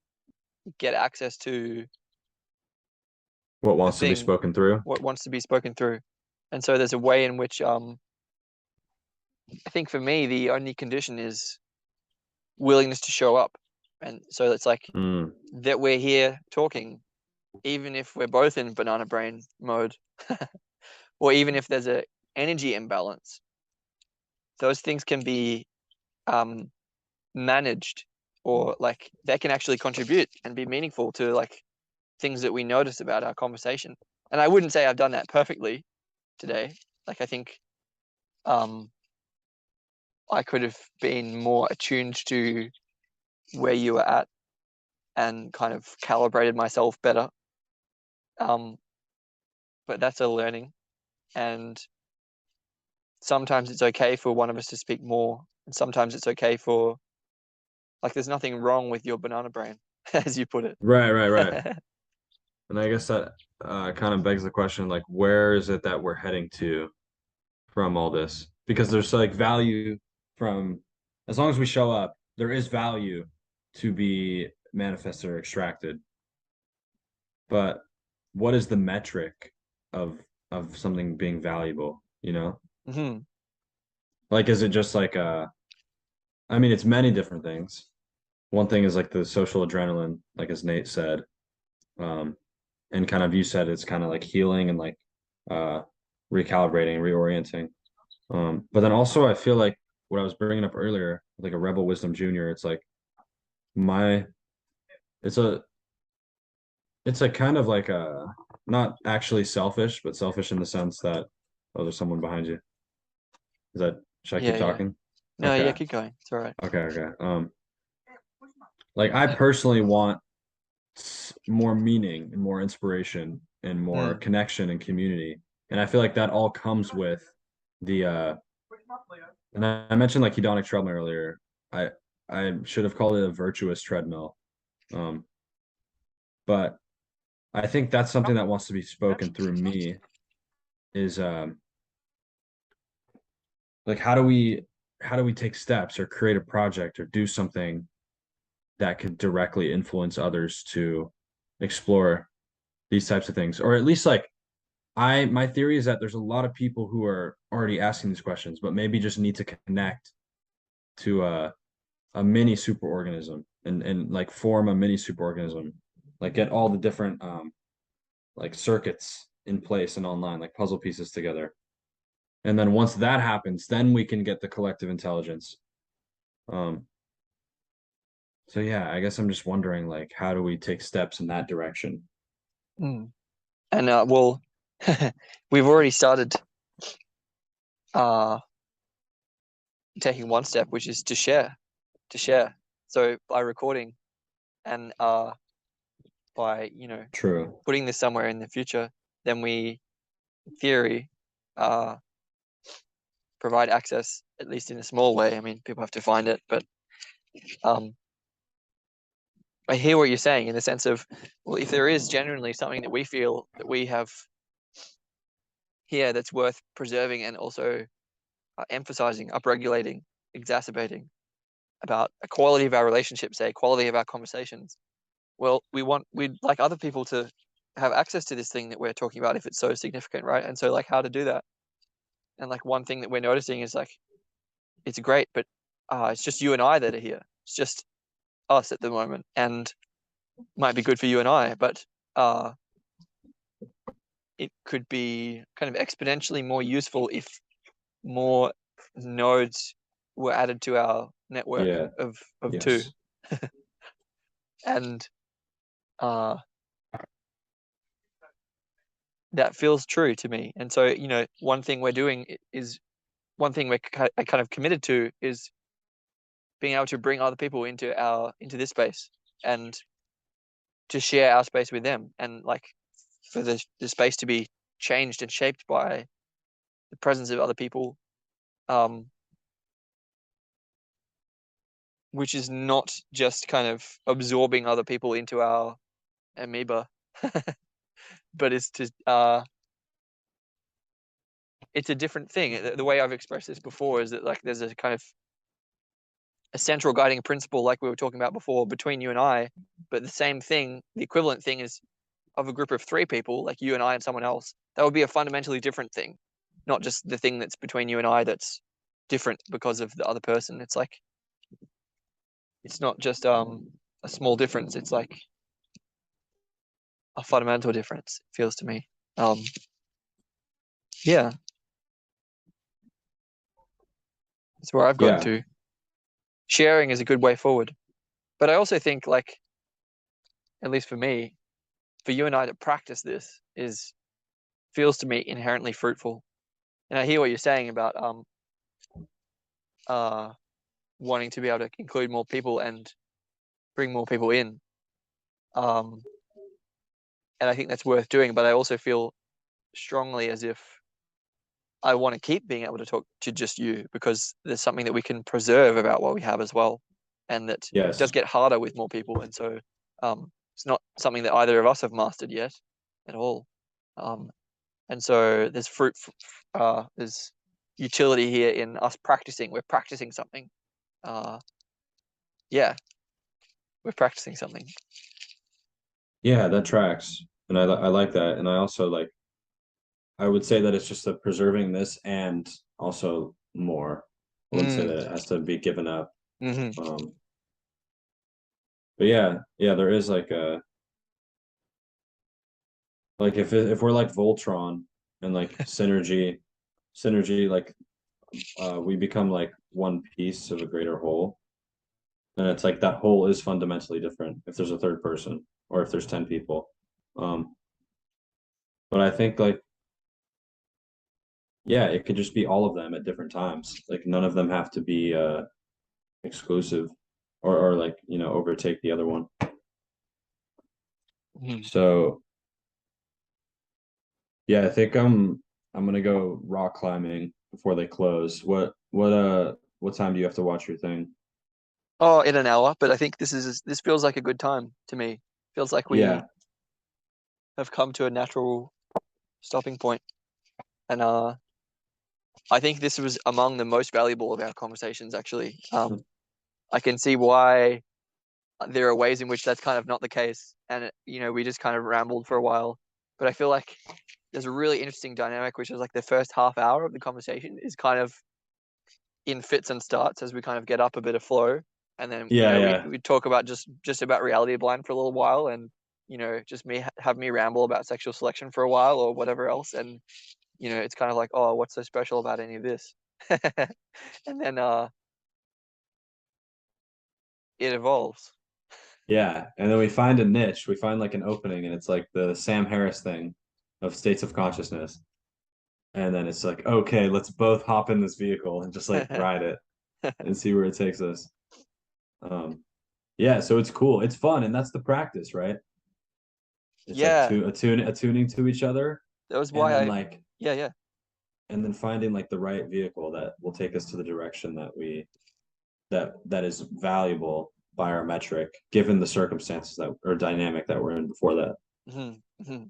get access to What the wants to be thing, spoken through? what wants to be spoken through. And so there's a way in which I think for me the only condition is willingness to show up. And so it's like Mm. that we're here talking, even if we're both in banana brain mode, or even if there's a energy imbalance, those things can be um, managed, or like they can actually contribute and be meaningful to like things that we notice about our conversation. And I wouldn't say I've done that perfectly today. Like I think um, I could have been more attuned to where you were at and kind of calibrated myself better. Um, but that's a learning. And sometimes it's okay for one of us to speak more. And sometimes it's okay for, like, there's nothing wrong with your banana brain, as you put Right, right, right. it. And I guess that kind of begs the question, like, where is it that we're heading to from all this? Because there's like value from, as long as we show up, there is value to be manifested or extracted. But what is the metric of something being valuable, you know? Hmm. Like, is it just like I mean, it's many different things. One thing is like the social adrenaline, like as Nate said. Um, and kind of you said it's kind of like healing and like uh recalibrating, reorienting. But then also I feel like what I was bringing up earlier, like a Rebel Wisdom Junior, it's like my it's a it's a kind of like a not actually selfish, but selfish in the sense that oh, there's someone behind you. Is that should I keep Yeah. talking? No, yeah, Okay. keep going. It's all right. Okay. Like I personally want more meaning and more inspiration and more Mm. connection and community. And I feel like that all comes with the and I mentioned like hedonic treadmill earlier. I I should have called it a virtuous treadmill. Um, but I think that's something that wants to be spoken through me is like how do we take steps or create a project or do something that could directly influence others to explore these types of things, or at least like my theory is that there's a lot of people who are already asking these questions, but maybe just need to connect to a mini superorganism and like form a mini superorganism, like get all the different like circuits in place and online, like puzzle pieces together. And then once that happens, then we can get the collective intelligence. Um, so yeah, I guess I'm just wondering like how do we take steps in that direction? Mm. And well, we've already started uh taking one step, which is to share. So by recording and by True. putting this somewhere in the future, then we, in theory, uh, provide access, at least in a small way. I mean, people have to find it, but um, I hear what you're saying in the sense of, well, if there is genuinely something that we feel that we have here that's worth preserving and also emphasizing, upregulating, exacerbating about a quality of our relationships, say, quality of our conversations. Well, we'd like other people to have access to this thing that we're talking about if it's so significant, right? And so like how to do that. And like one thing that we're noticing is like it's great, but it's just you and I that are here. It's just us at the moment, and might be good for you and I, but it could be kind of exponentially more useful if more nodes were added to our network Yeah. of two. Yes. And that feels true to me. And so, one thing we're doing is one thing we're kind of committed to is being able to bring other people into this space and to share our space with them, and like for the space to be changed and shaped by the presence of other people, which is not just kind of absorbing other people into our amoeba, but it's a different thing. The way I've expressed this before is that like there's a kind of a central guiding principle, like we were talking about before, between you and I, but the same thing, the equivalent thing is of a group of three people, like you and I and someone else, that would be a fundamentally different thing, not just the thing that's between you and I that's different because of the other person. It's like it's not just a small difference. It's like a fundamental difference. It feels to me. Yeah, that's where I've gotten Yeah. to. Sharing is a good way forward, but I also think like, at least for me, for you and I to practice this is feels to me inherently fruitful. And I hear what you're saying about uh wanting to be able to include more people and bring more people in. Um, and I think that's worth doing. But I also feel strongly as if I want to keep being able to talk to just you because there's something that we can preserve about what we have as well, and that does Yes. get harder with more people. And so it's not something that either of us have mastered yet at all. Um, and so there's there's utility here in us practicing. We're practicing something. Uh, yeah, we're practicing something. Yeah, that tracks. And I like that. And I also like I would say that it's just a preserving this and also more. I wouldn't say Mm, that it has to be given up. hmm Um, but yeah, yeah, there is like if we're like Voltron and like synergy like we become like one piece of a greater whole. And it's like that whole is fundamentally different if there's a third person or if there's 10 people. Um, but I think like yeah, it could just be all of them at different times. Like none of them have to be exclusive or like, overtake the other one. So yeah, I think I'm gonna go rock climbing before they close. What time do you have to watch your thing? Oh, in an hour, but I think this feels like a good time to me. Feels like we Yeah. have come to a natural stopping point, and I think this was among the most valuable of our conversations. Actually, I can see why there are ways in which that's kind of not the case, and we just kind of rambled for a while. But I feel like there's a really interesting dynamic, which is like the first half hour of the conversation is kind of in fits and starts as we kind of get up a bit of flow, and then Yeah, yeah. we talk about just about reality blind for a little while, and just have me ramble about sexual selection for a while or whatever else, and it's kind of like, oh, what's so special about any of this? And then it evolves. Yeah. And then we find a niche, we find like an opening, and it's like the Sam Harris thing of states of consciousness. And then it's like, okay, let's both hop in this vehicle and just like ride it and see where it takes us. Um, Yeah, so it's cool. It's fun, and that's the practice, right? It's like Yeah, attuning to each other, that was and why then I like yeah, yeah. and then finding like the right vehicle that will take us to the direction that is valuable by our metric, given the circumstances that or dynamic that we're in before that. Hmm. Hmm.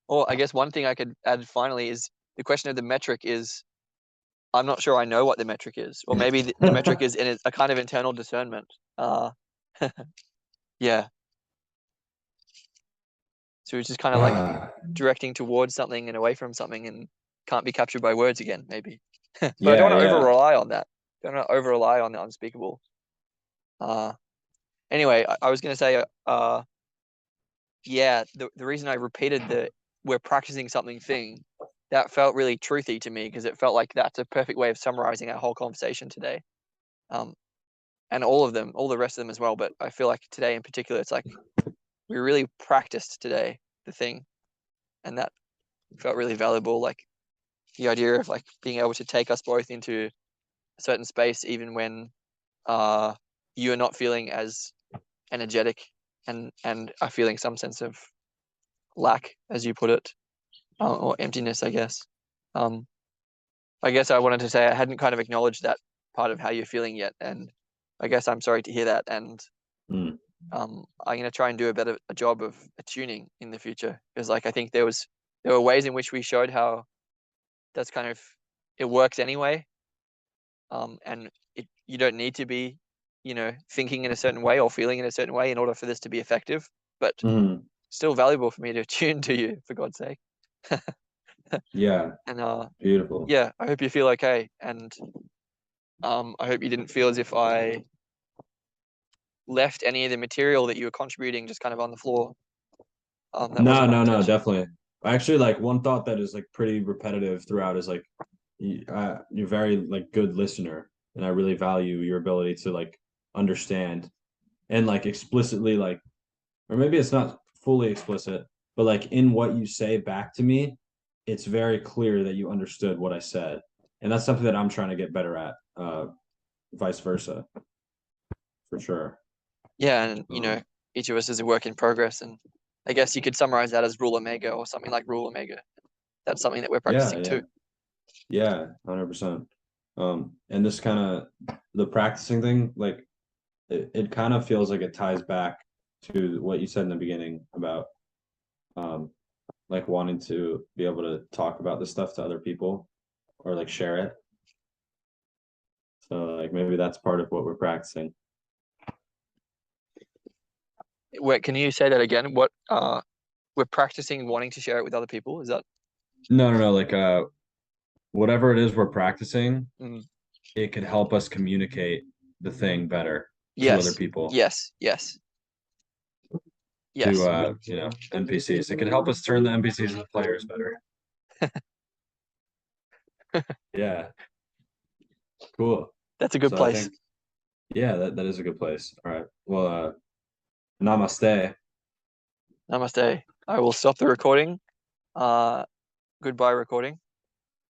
Or I guess one thing I could add finally is the question of the metric is I'm not sure I know what the metric is, or maybe the metric is in a kind of internal discernment. Uh, yeah. So it's just kind of like Ah, directing towards something and away from something and can't be captured by words again, maybe. But I don't yeah, want to over yeah. rely on that. Don't want to over rely on the unspeakable. Uh, anyway, I was going to say, yeah, the reason I repeated the we're practicing something thing, that felt really truthy to me because it felt like that's a perfect way of summarizing our whole conversation today. Um, and all of them, all the rest of them as well. But I feel like today in particular, it's like we really practiced today the thing, and that felt really valuable. Like the idea of like being able to take us both into a certain space, even when uh you are not feeling as energetic and are feeling some sense of lack, as you put it, or emptiness, I guess. Um, I guess I wanted to say I hadn't kind of acknowledged that part of how you're feeling yet, and I guess I'm sorry to hear that. And Mm. I'm gonna try and do a better a job of attuning in the future because, like, I think there were ways in which we showed how that's kind of it works anyway. And you don't need to be, thinking in a certain way or feeling in a certain way in order for this to be effective. But Mm. still valuable for me to tune to you, for God's sake. Yeah, And beautiful. yeah, I hope you feel okay. And I hope you didn't feel as if I left any of the material that you were contributing just kind of on the floor. That No, wasn't my no, no, intention. definitely. Actually, like one thought that is like pretty repetitive throughout is like you're very like good listener, and I really value your ability to like understand and like explicitly like, or maybe it's not fully explicit, but like in what you say back to me, it's very clear that you understood what I said, and that's something that I'm trying to get better at. Vice versa, for sure. Yeah, and Um, each of us is a work in progress, and I guess you could summarize that as rule omega or something like rule omega. That's something that we're yeah, practicing yeah, too. yeah, 100%. And this kind of the practicing thing, like it kind of feels like it ties back to what you said in the beginning about um like wanting to be able to talk about this stuff to other people or like share it. So like maybe that's part of what we're practicing. Wait, can you say that again? What we're practicing wanting to share it with other people? Is that? No, no, no, like whatever it is we're practicing, Mm, it could help us communicate the thing better to other yes, people, yes, yes, to yes. NPCs. It could help us turn the NPCs into players better. Yeah, cool. That's a good So I place. think yeah, that is a good place. All right. Well, namaste. Namaste. I will stop the recording. Uh, goodbye, recording.